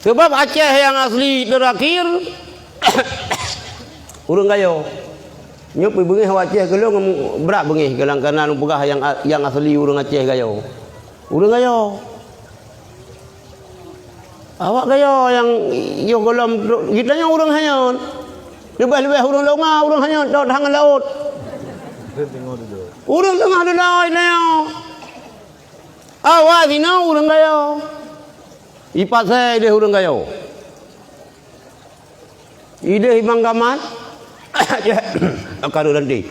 Sebab Aceh yang asli terakhir urang gayo. Nyop bengih Aceh kelong berat bengih gelang karena pegah yang asli urang Aceh gayo. Urang gayo. Awak gayo yang yo golom kita yang urang hanyon. Lebih urang longa, urang hanyon dot hang laut. Urang tengah ada laut ni. Awak sini urang gayo. Ipat saya dia urang gayo. Ide himang gamat. Akaru nanti.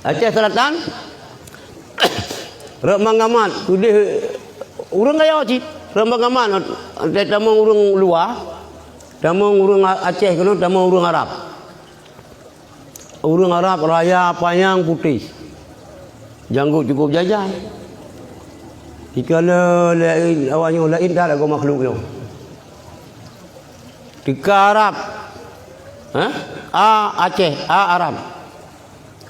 Aceh Selatan. Remang gamat. Sudah urang gayo cik. Remang gamat. Ada tamang urang luar. Tamang urang Aceh kena tamang urang Arab. Urang Arab raya panjang putih. Janggut cukup jajan. Jika awaknya lain dah lagu makhluk yo. Dekat Arab. Aceh, Arab.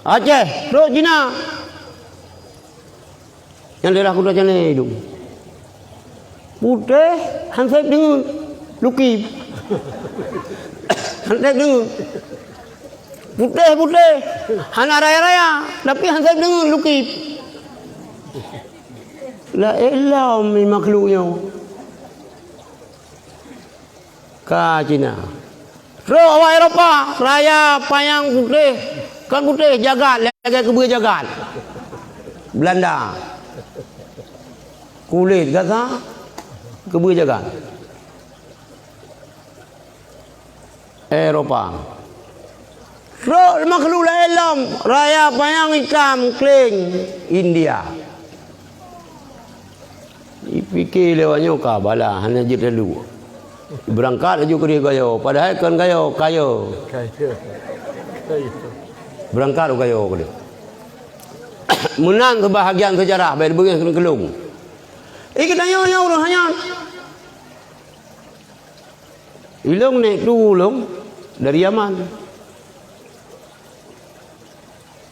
Aceh, duk Cina. Yang daerah kuda macam ni hidung. Putih, hansip dengan lukip. Hansip dengan putih. Hana raya-raya, tapi hansip dengan lukip. La ilah min makhluknya. Ka Cina. Roh awak Eropah, raya payang putih. Kan putih jagat, lagi kebun jagat. Belanda. Kulit kata kebun jagat. Eropah. Roh makhluk la ilah, raya payang hitam keling India. Fikir lewatnya bala hanya jadi dulu. Berangkat aja ke dia gayo, padahal kan gayo kayo. Berangkat gayo ke dia. Menang kebahagiaan sejarah bayar begini kena kelung. Kita nyawa orang hanya. Ilong naik tulung dari Yaman.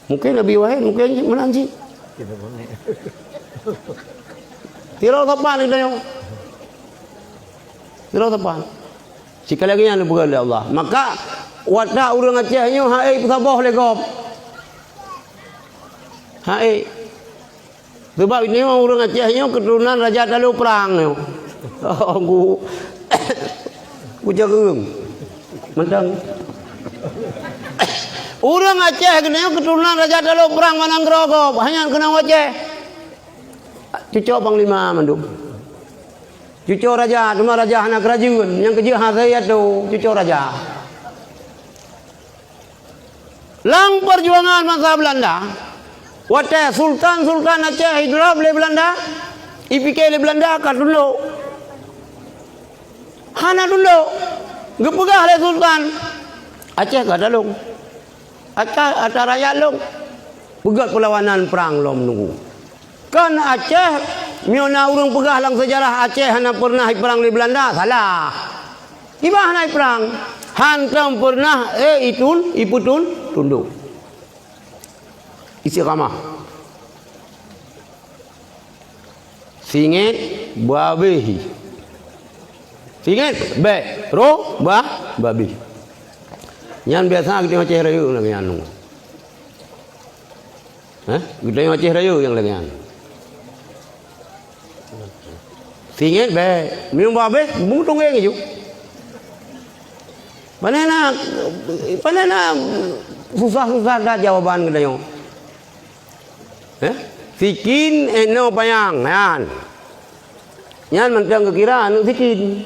Mungkin Nabi Wahid, mungkin menanji. Tirau tapan kita nyawa. Tirau tapan. Sekali lagi yang dibuka oleh Allah. Maka watak orang Acehnya hai pesabah legop. Hai. Sebab ini orang Acehnya keturunan Raja Dalu Perang. Aku jagung. Mentang. Orang Aceh kena keturunan Raja Dalu Perang Manang Gerogop. Hanya kena Aceh. Cucu Panglima Mandum. Cucu Raja, cuma Raja anak kerajaan. Yang kecil Hazayat tu, cucu Raja. Lang perjuangan masa Belanda. Wate Sultan Aceh hidup oleh Belanda. Ipike oleh Belanda kat dulu. Hana dulu. Gepegah oleh Sultan. Aceh kat dalung. Aceh rakyat long. Pegat perlawanan perang lom nunggu. Kan Aceh miona urang pegah lang sejarah Aceh hana pernah perang di Belanda. Salah. Iba hana perang. Hantam pernah iputun tunduk. Istiqamah. Singit babihi. Singit babi. Yang biasa kita Aceh Raya lagi anu. Kita Aceh Raya yang lagi anu. Singit minum babi, buntung yang itu. Panena susah dah jawaban kita yang. Sikin eno payang, yan mentang kekira anu sikin.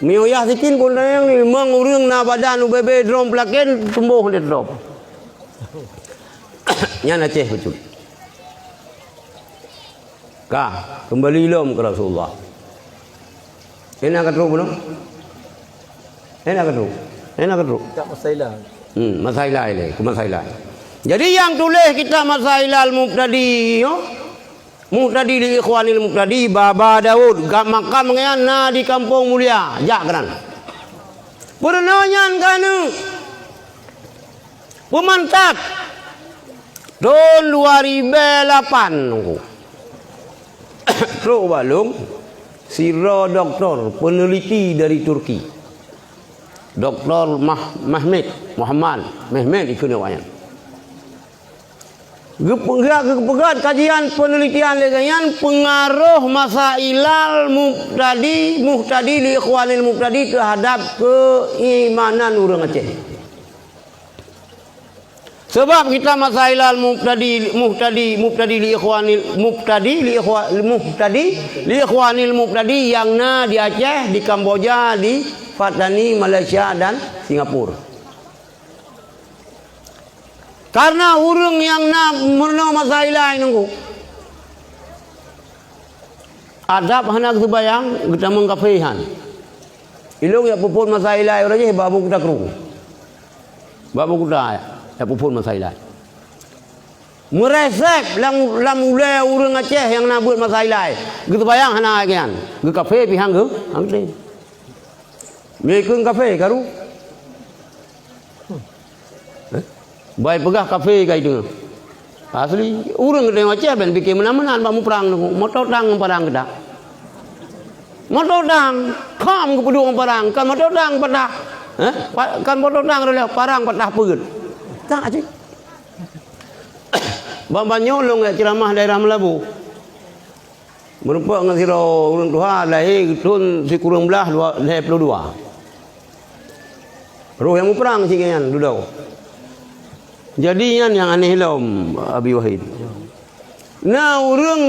Mioyah sikin pun yang ni mengurung na badan ubebe drom plaken tumbuh dia drop. Yan Aceh betul. Kembali lom ke Rasulullah. Enak ke belum? Enak ke?
Tak masalah.
Masalah ini, masalah. Jadi yang tulis kita masalah al-mubtadi, mubtadi li ikhwanil mubtadi Baba Daud, maka mengena di Kampung Mulia, Jakran. Pernahnya kan pemantap tahun 2008. Teruk balung sira doktor peneliti dari Turki. Dr. Muhammad Mehmet ikut wayan. Gepegat kajian penelitian legayan pengaruh masailal muhtadi li ikhwanil muhtadi terhadap keimanan orang Aceh. Sebab kita masailal muhtadi li ikhwanil muhtadi yang di Aceh, di Kamboja, di Patani, Malaysia dan Singapura. Karena urang yang murno masailah nunggu. Adab hanak sebayang kita mengkafihan. Ilung ya pupun masailah orang je babu kita kerung. Babu kita ya pupun masailah. Meresep lam ulai urang Aceh yang nak buat masailah. Gitu bayang hanak kan. Ge kafe pihang ge. Angte. Mereka kafe karu. Baik pegah kafe kai tu. Asli urang gede macam ben bikin mana-mana bamu perang tu. Motor dang perang kita. Motor dang kam ke pedung perang kan motor dang patah. Kan motor dang dah perang patah perut. Tak aje. Bang nyolong ceramah daerah Melabu. Merupakan dengan siro urang Tuhan lahir tahun si kurang belah 22. Roh yang perang sikit duduk. Jadi yang aneh lom Abi Wahid. Nah urang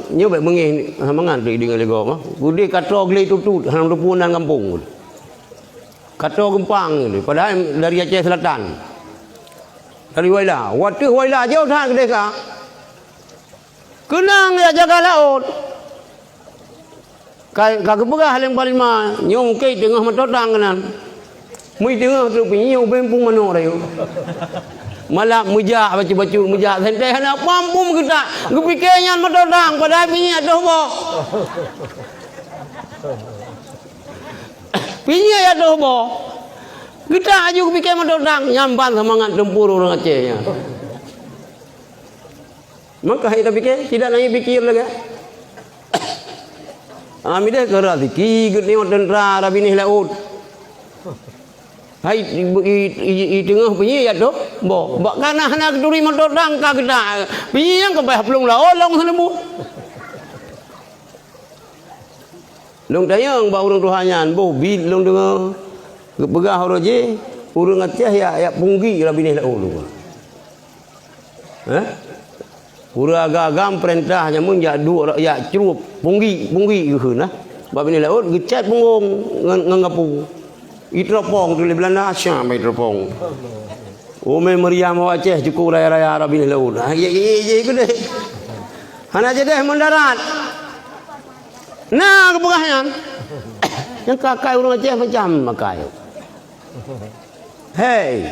nyoba mengih mangan tu dengan lego mah. Gudi kato glei tutut hanam rupunan kampung. Kato gempang ni padahal dari Aceh Selatan. Dari Waila, waktu Waila jauh dah ke desa. Kenang ya jaga laut. Kagak pegah yang paling mah nyong ke tengah matotang kanan. Mui tengah tu pinyo bempung mano rayo. Malah mujak baca-baca mujak santai nak pampum kita. Gepikirnya matotang pada pinyo atuh bo. Pinyo atuh bo. Kita aja pikir matotang nyampan semangat tempur orang Acehnya. Maka kita pikir tidak lagi pikir lagi. Amida kerat ki gede tentera rabi ni laut. Hai i tengah pinyi ya tu. Bo, bak kana hana keduri matotang ka kita. Pinyi yang kebah pelung la olong senebu. Long tayang ba urang Tuhannya bo bil long dengar. Begah orang je, urang Aceh ya punggi rabi ni laut lu. Urang agam perintahnya mun ya dua ya cerup punggi geun nah. Bab ni laut gecat punggung ngangapung. Itropong tu le Belanda Syam mai tropong. Oh me Meriam Aceh cukup raya-raya rabi ni laut. Ye gede. Hana je deh mendarat. Nah kebegahnya. Yang kakai urang Aceh macam makai. Hey.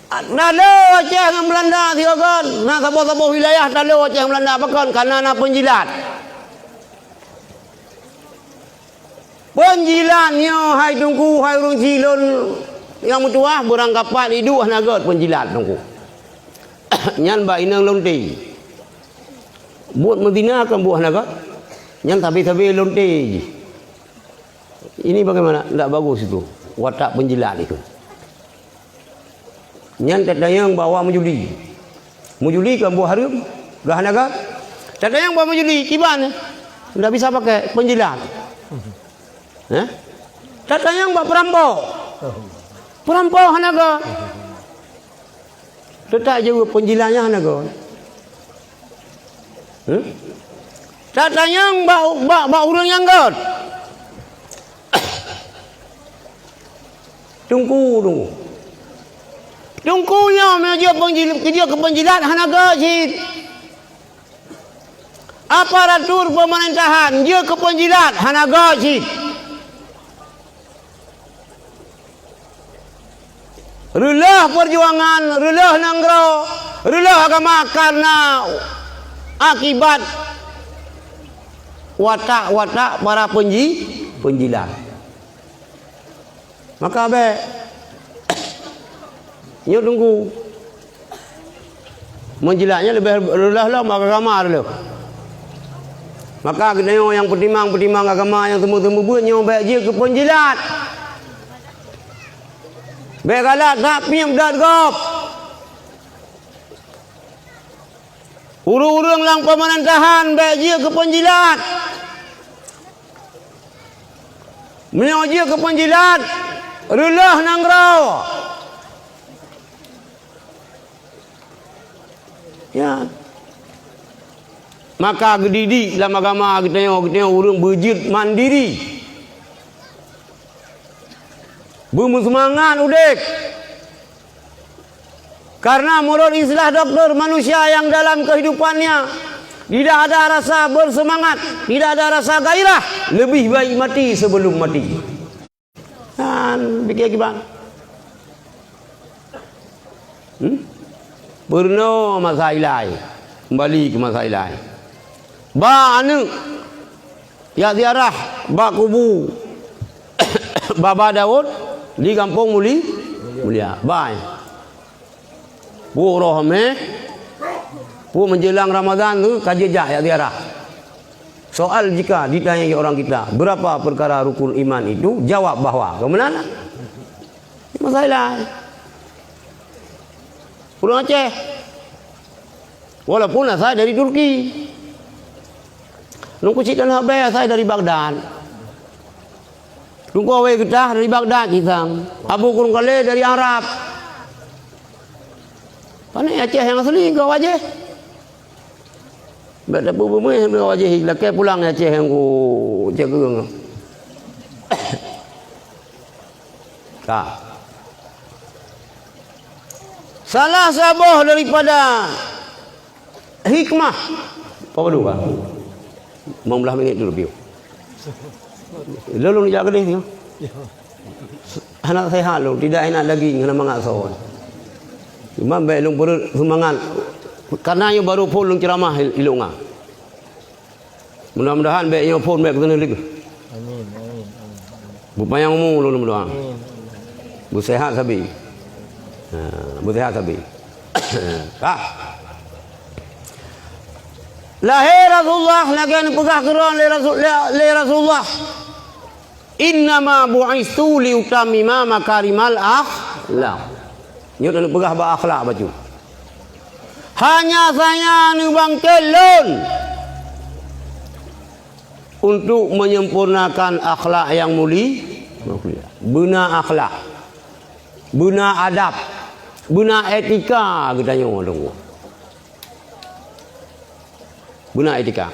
Nalo Aceh dengan Belanda silakan. Nah sabo-sabo wilayah nalo Aceh dengan Belanda pakan karena penjilat. Penjilatnya hai tungku hai urang Cilon yang mutuah berang kapal hidup nagot penjilat tungku. Nyan ba inang lonti. Buat Medina kan buah nagot. Nyan tabi-tabi lonti. Ini bagaimana? Tidak bagus itu. Watak penjilat itu. Nyan tak dayang bawa menjudi. Menjudi kan buah harum. Gah naga. Tak dayang bawa menjudi. Kiban. Tidak bisa pakai penjilat. Tak dayang bawa perampok. Perampok hanaga. Tetap juga penjilatnya hanaga. Tak dayang bawa urang yang god. Tungkunya kerja kepenjilat hanaga cik. Aparatur pemerintahan dia kepenjilat hanaga cik. Relah perjuangan, relah nanggro, relah agama karena akibat watak-watak para penjilat. Maka be nyo tunggu menjilatnya lebih relah maka agama dulu. Maka kita yang pertimang agama yang temu-temu buat nyo baik je ke penjilat. Baik galak tak piem dat gop. Urung-urung lang pemerintahan baik je ke penjilat. Menyo je ke penjilat. Relah nangrau. Ya. Maka gedidi dalam agama kita urang berjid mandiri. Bersemangat udek. Karena menurut istilah dokter manusia yang dalam kehidupannya tidak ada rasa bersemangat, tidak ada rasa gairah, lebih baik mati sebelum mati. Kan fikir gimana? Berno masa ilai. Kembali ke masa ilai. Ba anu Ya ziarah bak kubu Baba Daud di kampung Mulia. Bye. Bu rohme. Bu menjelang Ramadan tu kaji ya ziarah. Soal jika ditanya orang kita berapa perkara rukun iman itu, jawab bahwa kemana? Masalah. Orang Aceh. Walaupun saya dari Turki. Nungku cik dan habis saya dari Baghdad. Nungku awal kita dari Baghdad kita. Abu Kurung Kale dari Arab. Mana Aceh yang asli kau aja? Baca bumi kau aja. Laki pulang Aceh yang ku jaga. Tak. Salah sabuh daripada hikmah. Apa dulu kan? Membelah minit dulu piu. Lalu ni jaga dia. Anak saya halu tidak enak daging kena mangat sawan. Cuma belum perlu semangat. Karena yang baru pun ceramah ilunga. Mudah-mudahan baiknya pun baik kena lagi.
Amin.
Bupayang mu lu mudah.
Amin.
Bu sehat sabi. Bu sehat sabi. Kak. Lahir Rasulullah lagian pegah keran le Rasulullah. Innama bu'istu li utamima makarimal akhlak. Nyut anu pegah ba akhlak baju. Hanya saya ni bangkelun untuk menyempurnakan akhlak yang mulia. Bina akhlak. Bina adab. Bina etika katanya orang. Bina etika.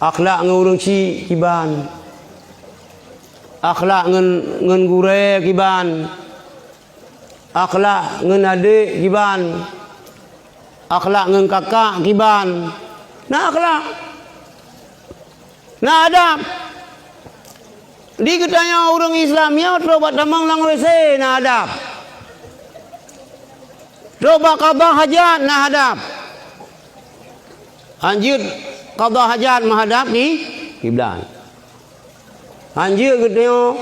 Akhlak ngan urang si kiban. Akhlak ngan gure kiban. Akhlak ngan adik kiban. Akhlak ngan kakak kiban. Nah akhlak. Nah adab. Di katanya orang Islam ya coba tamang lang WC nah adab. Coba qada hajat nah adab. Anjir qada hajat menghadap di kiblat. Anjir katanya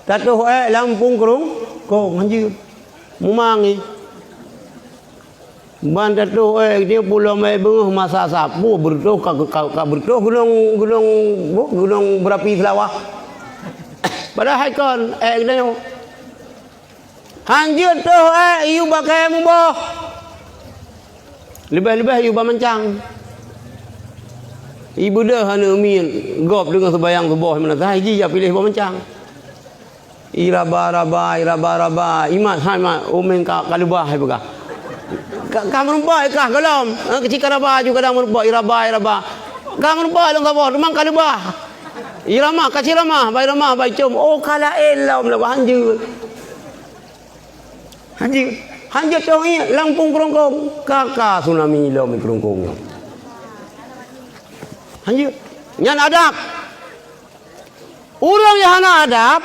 tatuh lampung kerung kong anjir. Mumangi. Ban tatuh dia pulau mai beuh masa sapu bertuh ka bertuh gunung berapi selawah. Padahal kon katanya anjir tuh iu pakai mubah. Lebih-lebih iu bamancang. Ibu dah hana min gop dengan sebayang subuh mana haji ya pilih bamancang. Iraba imat hai umen ka kalubah hai buka. Ka merubah kah galam. Kecil karaba juga kadang merubah iraba. Ka merubah lang sabah memang kalubah. Irama kecil ramah bai cum. Oh kala elam lah hanjir. Hanjir tu lampung kerongkong. Kakak tsunami lam kerongkong. Anjir, nyan adab. Orang yang hana adab,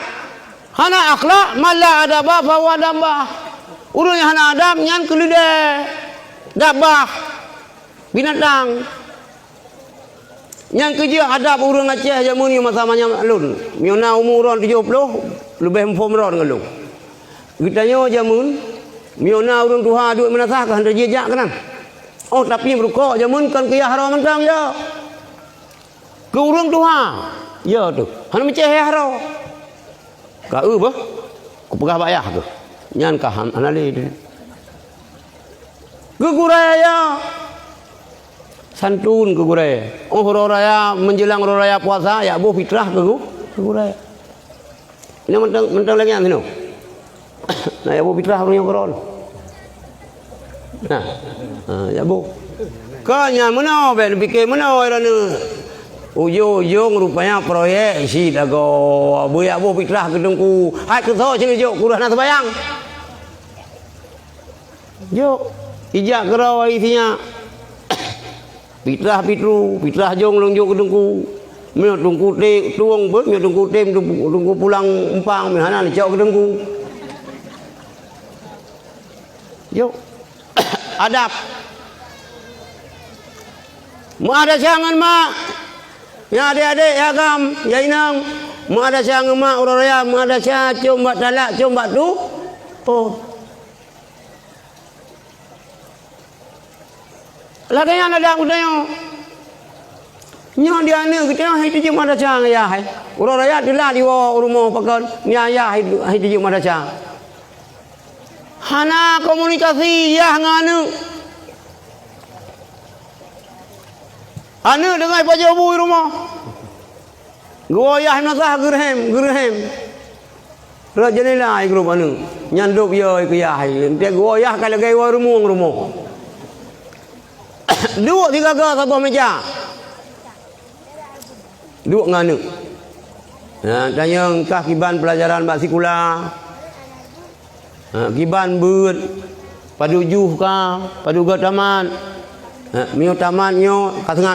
hana akhlak, malah adabah fawa dambah. Orang yang hana adab, nyan kelideh, dabah, binatang. Nyan kerja adab orang Aceh jamun ni masa-masa lun. Miona umuran 70, lebih empomron dengan lu. Kitanya jamun, miona orang tuha duit menasah kan terjejak kan. Oh tapi merukuk jamun kan kaya haram mentang ya. Ke urang tuha. Ya tu. Hana macam haro. Ka bah. Ku pegah bayah tu. Nyan ka hana le. Geguraya. Santun geguraya. Oh raya menjelang raya puasa ya bu fitrah geguraya. Ini mentang lagi yang sini. Nah ya bu fitrah orang yang koron. Nah. Ya bu. Kanya mana ben fikir mana irana. Ujung rupanya proyek si dago buaya bu fitrah gedengku. Hai ke so sini jok kurang nak sembayang. Jok ijak kerau isinya. Fitrah jong long jok gedengku. Mio tungku te tuang ber mio tungku tem tungku pulang umpang mio hana jok gedengku. Jok adab. Mu ada jangan mak. Ya adik-adik, ya agam, ya inang. Mak ada sia ngemak urang raya, mak ada sia cium bak talak, cium bak tu. Oh. Lagi yang ada udahnya. Nyo dia ni kita hai tu cium ada sia ya hai. Urang raya telah di rumah pakan. Ni ayah hai tu cium ada sia. Hana komunikasi ya nganu. Anu dengan paja bu rumah. Gua ayah nasah gerhem. Rajanilah ai grup anu. Nyanduk yo ke ya hai. Dia gua ayah kalau gay rumah. Duduk 3 ke atas meja. Duduk nganu. Nah, tanya kah kiban pelajaran bak sekolah. Kiban beut padu juh ka padu ga taman mio taman nyo ka tengah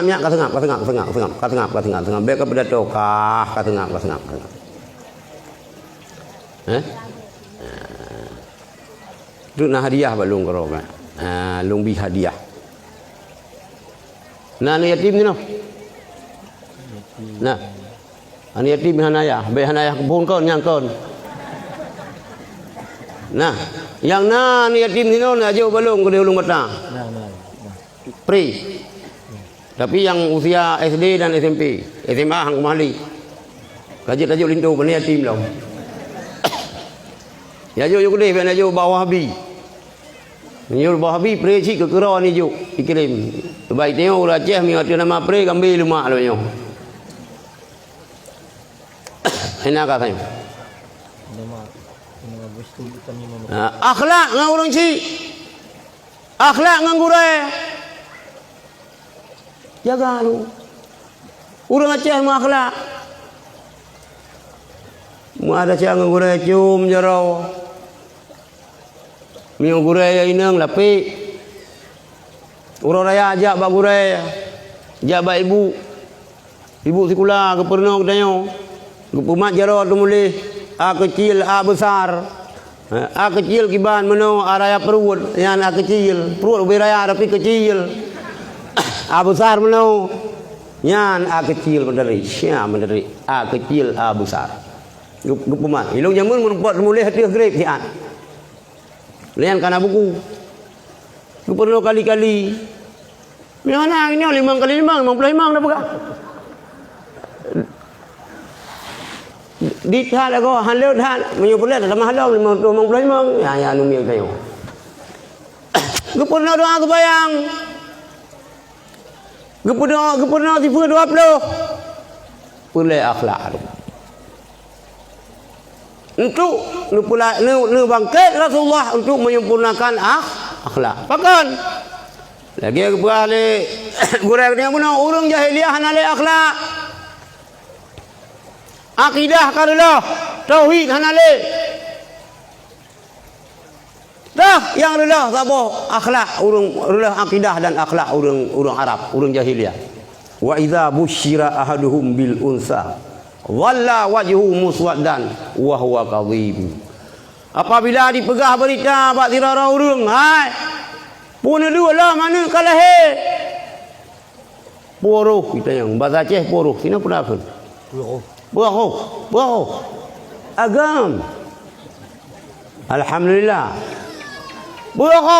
be ka pada to ka tengah tu na hadiah balung karo ka lung bi hadiah na yatim ni no nah ani yatim hanaya be hanaya kebun kon nyang kon. Nah, yang ni yatim ni nak jauh balung ke ulung batang.
Nah.
Pri. Tapi yang usia SD dan SMP, SMA hang kemali. Kaji lindu bani yatim lah. Ya jauh gede ben jauh bawah habi. Ni bawah habi pri cik ke kera ni jauh dikirim. Baik tengok ulah Aceh mi ada nama pri kambil lumak lah nyo. Enak katanya. Akhlak dengan orang cik, akhlak dengan gurai, jaga lu. Orang Aceh mah akhlak, mah ada cak dengan gurai cium jarau, miu gurai inang lapi. Orang raya ajak bak gurai, ajak bak ibu sekolah ke pernah katanya, ke pumat jarau tu mulih, A kecil A besar. A kecil kiban meno araya perut yang A kecil perut beraya tapi kecil A besar meno yang A kecil menderi sia menderi A kecil A besar gupumat ilung jamun merupat mulai hati grep sian lian kana buku perlu kali-kali mana ini 5 kali 5 55 dah buka đi tha là có hành leo tha mình pun lihat sama halau 55 ya anu mi kayo gepurna doa kebayang gepurna tipu 20 pulai akhlak untuk nu bangkit Rasulullah untuk menyempurnakan akhlak pakan lagi kepada gurau dia pun orang jahiliah hanale akhlak akidah karulah tauhid hanale dah yang relah sabo akhlak urang relah akidah dan akhlak urang Arab urang jahiliyah wa idza busyira ahaduhum bil unsa walla wajhu muswaddan wa huwa kadhib apabila dipegah berita bak tirara urang hai pun dua lah mana kalah he poroh kita yang bahasa Aceh poroh sini pun apa Buah agam alhamdulillah buah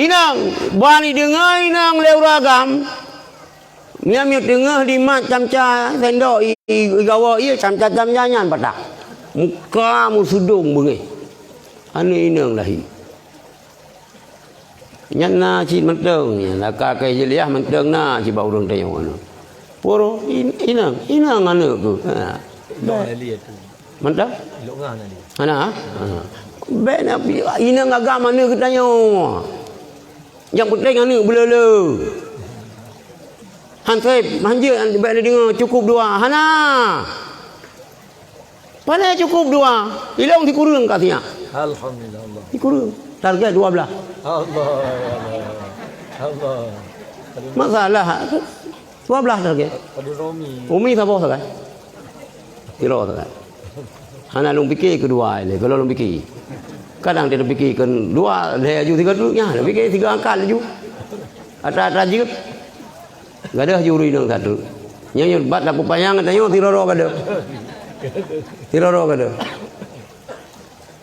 inang bani dengar inang leu ragam miam dengar di mat camca sendok gawa ia camca nyan patak muka musudung bengi anu inang lahi nyan na ci menteng ya laka kai jeliah menteng na ci bau urang tayong anu poro inang anu tu mantap
Ilok ngah nanti.
Ana ben inang agama ni kita tanya yang penting anu belele hansep manja ben dengar cukup dua hana pada cukup dua ilong dikurung katanya
Alhamdulillah Allah
dikurung target 12
Allah
masalah 12 target
pada Romi
umi siapa sakai kira sakai hana long fikir kedua ini kalau long fikir kadang dia fikirkan dua dia aju 3 duduknya dia fikir 3 angkat aju atas juga enggak ada juri yang satu Nya bat aku payang tanya tiroro kada. Tiroro kada.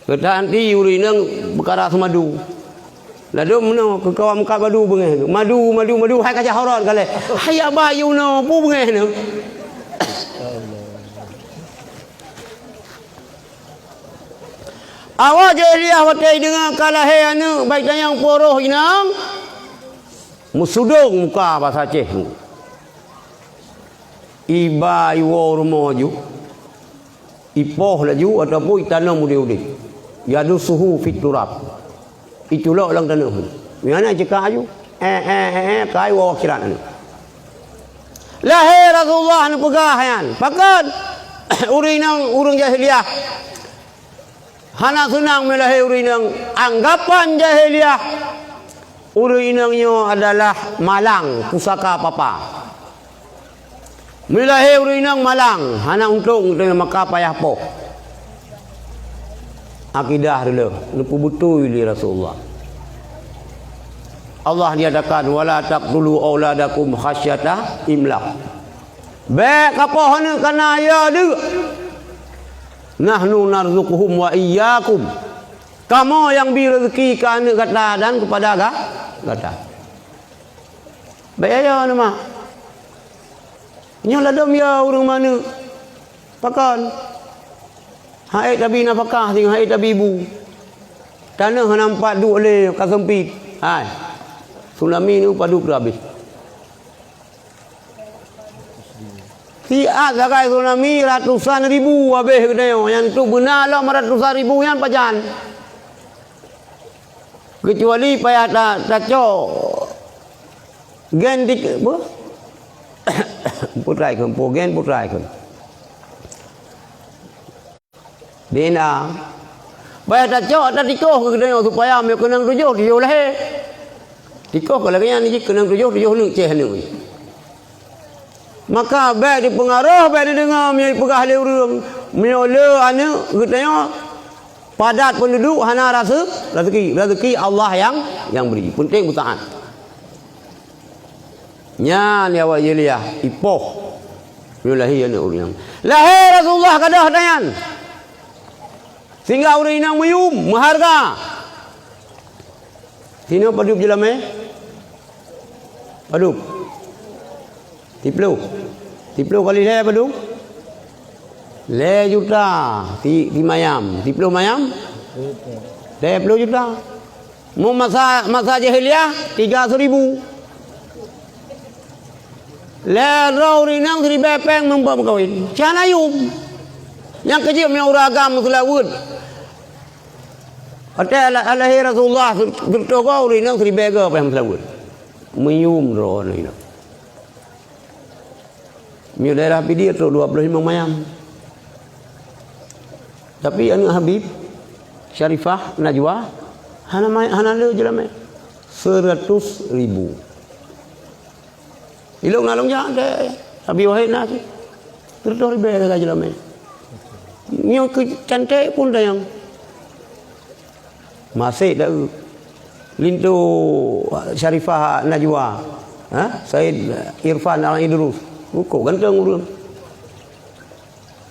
Kita anti uri nang perkara semadu. Ladu meno ke kawam ka madu bengeh. Madu hai kaca harat kale. Hai abah you no pu bengeh ne. Awak jahiliah watai dengan kalah he anu baik yang poroh inang musudung muka bahasa Aceh tu. Iba iwo rumah ju. Ipoh laju ataupun tanam muda-muda. Yadu suhu fit turab. Itulah orang tanah. Mana cakap aju? Kai wa wakilan anu. Lahir Rasulullah anu pegahan. Pakat urinang urang jahiliah. Hana senang melahir urinang anggapan jahiliah. Urinangnya adalah malang pusaka papa. Melahir urinang malang hana untung dengan maka payah po. Akidah dulu lupa betul li Rasulullah. Allah diadakan wala taqtulu auladakum khasyata imlaq. Baik apa hana kana ya deuk. Nahnu narzuquhum wa iyyakum. Kamu yang beri rezeki ke anak kata dan kepada kata. Baik ya nama. Nya ladam ya urang mana? Pakan. Hai tabi nafkah sing hai tabi ibu. Tanah nampak duk oleh kasempit. Hai. Tsunami ni padu habis. Tiap sakai tsunami ratusan ribu habis kena yang tu benar lah ratusan ribu yang pajan. Kecuali payah tak cok. Gen dik apa? Putrai kan, gen putrai kan. Dina. Payah tak cok tak tikoh ke kena supaya me kenang tujuh lah. Tikoh kalau yang ni kenang tujuh ni ceh ni. Maka baik dipengaruh baik didengar menyai pegah le urang menyole anu katanya padat penduduk hana rasa rezeki Allah yang beri penting bertahan nya ni awak jeliah ipoh bilahi anu urang lahir Rasulullah kadah dayan sehingga urang inang meyum maharga sini paduk jelame paduk Tiplu kali le apa tu? Le juta. Ti mayam. Tiplu mayam? Le 10 juta. Mau masa jahiliah 300,000. Le rau rinang 1,000 peng membuat berkahwin. Cana yum. Yang kecil yang uragam selawud. Ada alahir Rasulullah bertogau rinang 1,000 ke peng selawud. Meyum roh ni. Mio daerah PD tu 25 mayam. Tapi anu Habib Syarifah Najwa hana le jelam 100,000. Ilung nalung ja de Habib Wahid nak 100,000 dah jelam. Mio ke cantik pun dah yang masih dah lintu Syarifah Najwa. Said Irfan Al-Idrus. Kok ganteng urang.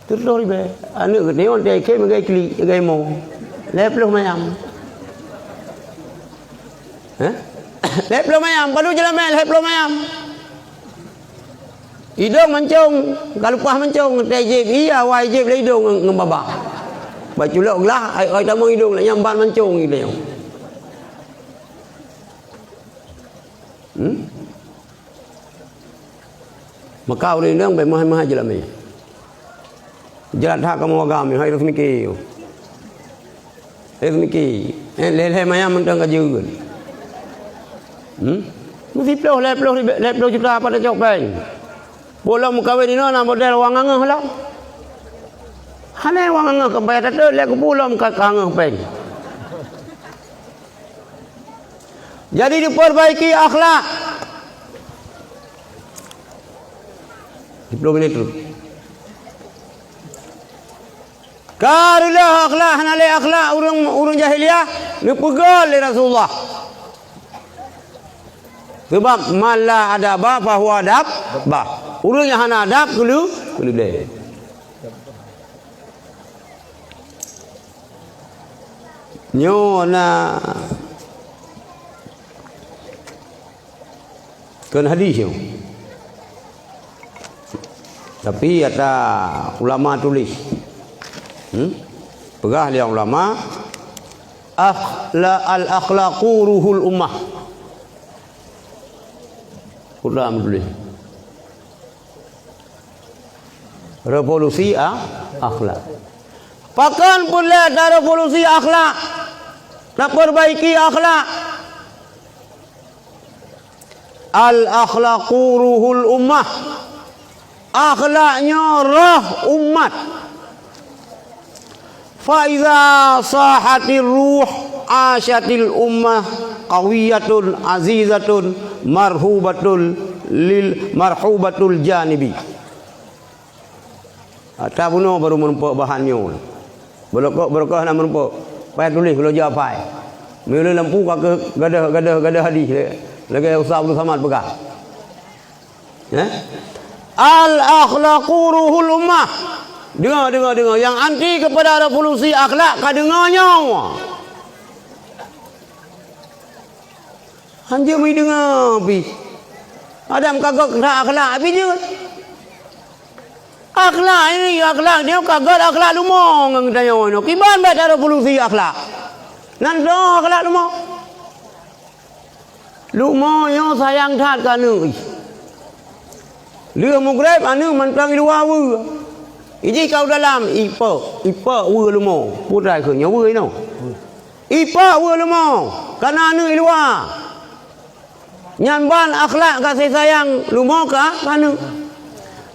Terus ribe. Anu ke neon dia ke magai kli, magai mo. 10 mayam. 10 mayam, padu jalan mel 10 mayam. Hidung mancung, kalupah mancung, tejib iya wajib le hidung ngembaba. Baculok lah ai tamu hidung lah nyamban mancung gitu. Maka orang yang baik mahal je lah ni. Jalan hak kamu agam, hai harus mikir. Harus mikir. Leleh mayam mentang kajuan. Mesti 10 juta pada cok bank. Bola mukawin ini nak model wang angah lah. Hane wang angah kebayar tak ada, lek bola muka angah bank. Jadi diperbaiki akhlak. 10 minit dulu. Karulah akhlak hanale akhlak urang jahiliah ni pegal oleh Rasulullah. Sebab mala adaba fahuwa adab bah. Urang yang hana adab kulu deh. Nyo na kan hadis yo. Tapi ada ulama tulis. Pegah dia ulama al-akhlaqu ruhul ummah. Ulama tulis. Revolusi akhlak. Pakan pula ada revolusi akhlak. Nak perbaiki akhlak. Al-akhlaqu ruhul ummah. Akhlaknya roh umat. Fa iza sahatir ruh asyatil ummah qawiyatun azizatun marhubatul janibi. Tak puno baru menumpuk bahannya. Berkah nak menumpuk. Payah tulis kalau jawab pai. Mula lampu ke gadah hadis lagi Ustaz Abdul Samad pegah. Al-akhlaqu ruhul ummah. Dengar. Yang anti kepada revolusi akhlak kau dengarnya. Hanya mai dengar pi. Adam kagak akhlak pi je. Akhlak ini akhlak dia kagak akhlak lumong ang tanya ono. Kiban bet ada revolusi akhlak. Nan do akhlak lumong. Lumong yo sayang that kanu. Lưa mugreb anu mantang luar wu. Iji kau dalam ipa wu lumong. Putrai ke nyawa ino. Ipa wu lumong. Kana anu luar. Nyanban akhlak kasih sayang lumong ka kanu.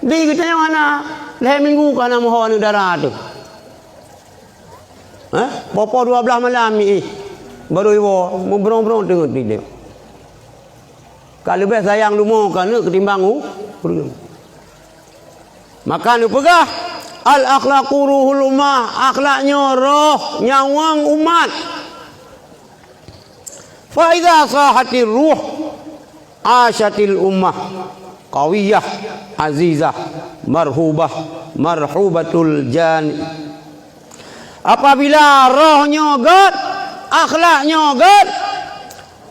Di kita yang mana leh minggu kana moho anu darah tu. Popo 12 malam ni baru iwo membrong-brong tengok dia. Kalau lebih sayang lumo kana ketimbang maka nu pegah al-akhlaqu ruhul ummah, akhlaknya roh nyawang umat. Fa idza sahatir ruh asyatil ummah qawiyah azizah marhubatul jan. Apabila rohnya god, akhlaknya god,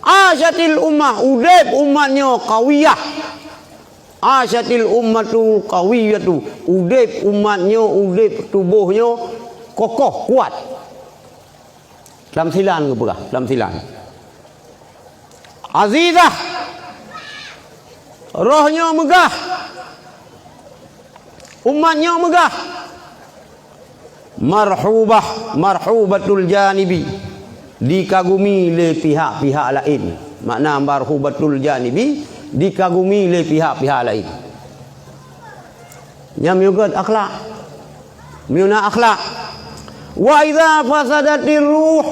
asyatil ummah udep umatnya qawiyah. Asyatil ummatu qawiyatu udep umatnya udep tubuhnya kokoh kuat. Dalam silan ke pegah? Dalam silan. Azizah rohnya megah, umatnya megah. Marhubatul janibi dikagumi oleh pihak-pihak lain. Makna marhubatul janibi dikagumi oleh pihak-pihak lain. Yang juga akhlak. Miuna akhlak. Wa idza fasadatir ruh,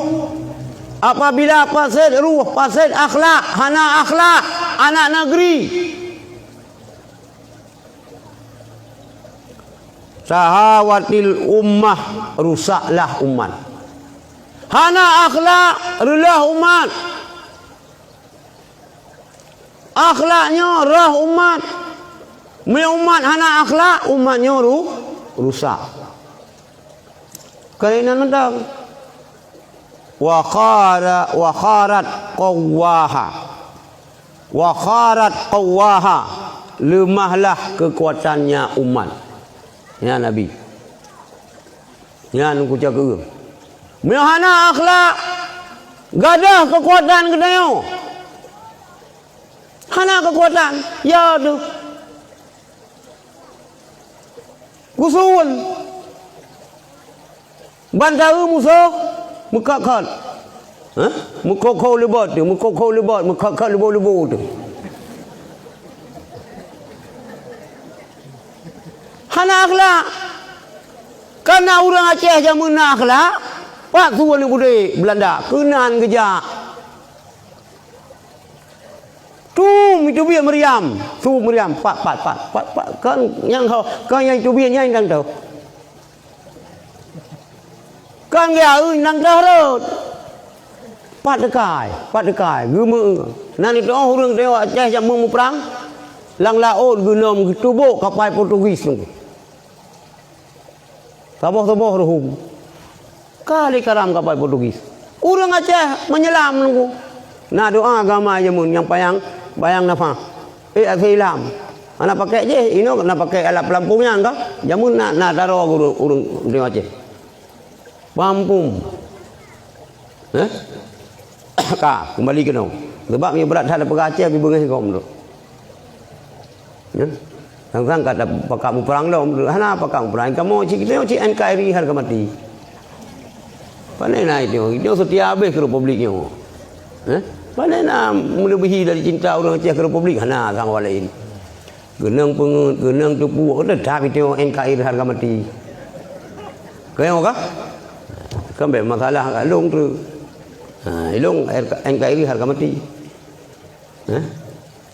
apabila fasid ruh, fasid akhlak, hana akhlak anak negeri. Sahawatil ummah, rusaklah umat. Hana akhlak rulah umat. Akhlaknya roh umat. Umat hana akhlak, umatnya rusak. Kerana mentang wa kharat qawaha lemahlah kekuatannya umat. Ya Nabi. Ya aku jaga. Hana akhlak gadah kekuatan kedayo. Hana kekuatan ya tu. Kusul bantaru musuh mukakkan. Mukakau lebat tu, mukakkan lebot tu. Hana akhlak. Karena orang Aceh zaman akhlak, pak tu ni budaya Belanda kenan kejak. Tu itu biar Meriam, pak kan yang itu biar yang tahu. Kan dia nang dah Pat dekai, gemu. Nan itu orang Aceh zaman perang lang laut genom tubuk kapal Portugis tu. Taboh-taboh ruhum. Kali karam kapal Portugis. Urang Aceh menyelam nunggu. Nah doa agama aja mun yang bayang nafa. Akhilam. Anak pakai je, ini nak pakai alat pelampungnya enggak? Jamun nak taruh urang di Aceh. Pampung. Kak, kembali ke dong. Sebab yang berat ada pegaceh pergi bengih kau tu. Ya. Sang kata pakamu perang dong. Hana pakamu perang kamu kita NKRI harga mati. Pandai naik dia setia habis ke republiknya. Pandai nak melebihi dari cinta orang Aceh ke republik. Hana sang walain. Genang tupu ada tapi tengok NKRI harga mati. Kau kah? Kan masalah long tu. Long NKRI harga mati.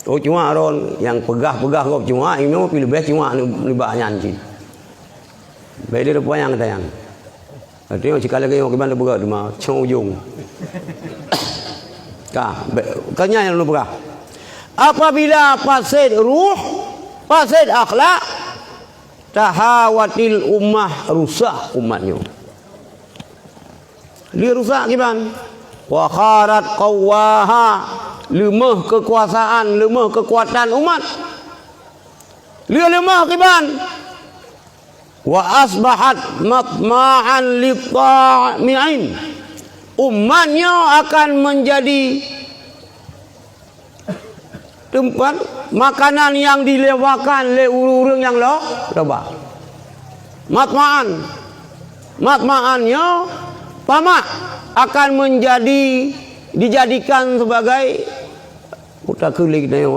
Oh cuma orang yang pegah-pegah kau cuma ini mau pilih best cuma ni banyak sih. Baik dia yang tayang. Tengok sekali lagi yang kemana berat cuma ujung. Kanya yang lu pegah. Apabila fasid ruh, fasid akhlak, tahawatil ummah rusak umatnya. Dia rusak gimana? Wa kharat qawaha, lemah kekuasaan, lemah kekuatan umat. Dia lemah kiban. Wa asbahat matma'an litta'mi'in. Umatnya akan menjadi tempat makanan yang dilewakan oleh urang yang loba. Matma'annya pamak akan dijadikan sebagai putar kelik dia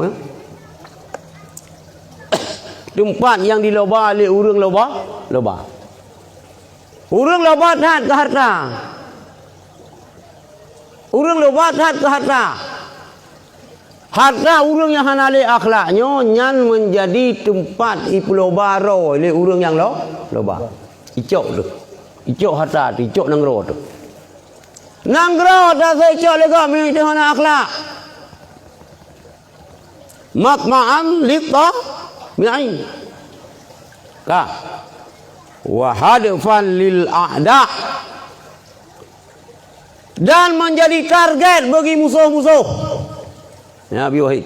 tempat yang diloba oleh urang loba. Urang loba taat ke harta. Urang loba taat ke harta. Harta urang yang hanale akhlaknya nyan menjadi tempat ipuloba ro oleh urang yang loba. Icok tu. Icok harta tu, icok nanggro tu. Nanggro dah saya icok lega mi dengan akhlak. Matma'an liqa mi'in. Ka. Wa hadfan lil a'da. Dan menjadi target bagi musuh-musuh. Ya Abi Wahid.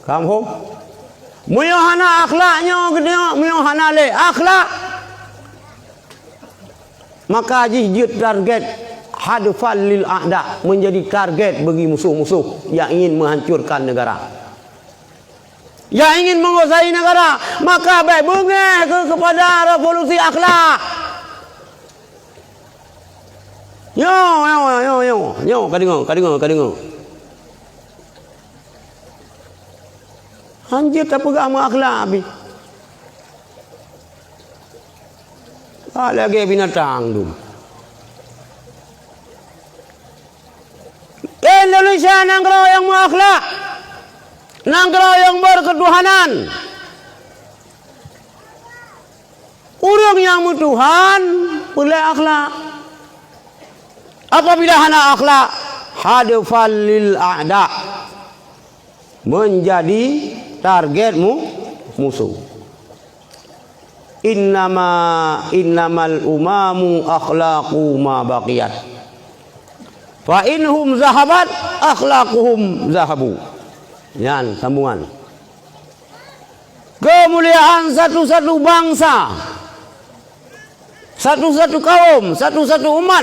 Kamu muyahana akhlaknya gede, muyahana le akhlak. Maka jihjud target hadfal lil a'da, menjadi target bagi musuh-musuh yang ingin menghancurkan negara, yang ingin menguasai negara. Maka baik bengeh kepada revolusi akhlak. Yo, kadingo. Anjir tak pegang akhlak habis. Lagi binatang tu. Indonesia negara yang berakhlak, negara yang berketuhanan. Orang yang bertuhan boleh akhlak. Apabila hana akhlak, hadfal lil a'da, menjadi targetmu musuh. Innamal umamu akhlaqu ma baqiyat. Fa inhum zahabat akhlaquhum zahabu. Yan sambungan. Kemuliaan satu-satu bangsa, satu-satu kaum, satu-satu umat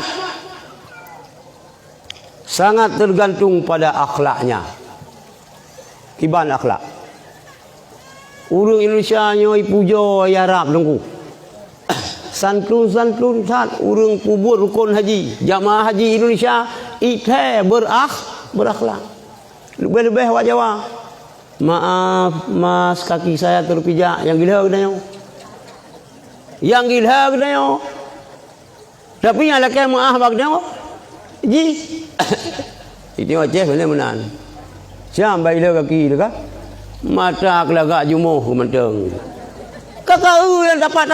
sangat tergantung pada akhlaknya. Kiban akhlak. Urang Indonesia nyoi puja ya Arab nunggu. Santun saat urang kubur rukun haji, jamaah haji Indonesia ithe berakhlak. Lebih-lebih awak Jawa. Maaf mas, kaki saya terpijak. Yang gila kedanya. Tapi yang laki maaf bagdanya. Ji. Itu Aceh benar menan. Siam baila kaki dekat. Mata kelagak jumuh menteng. Kakak yang dapat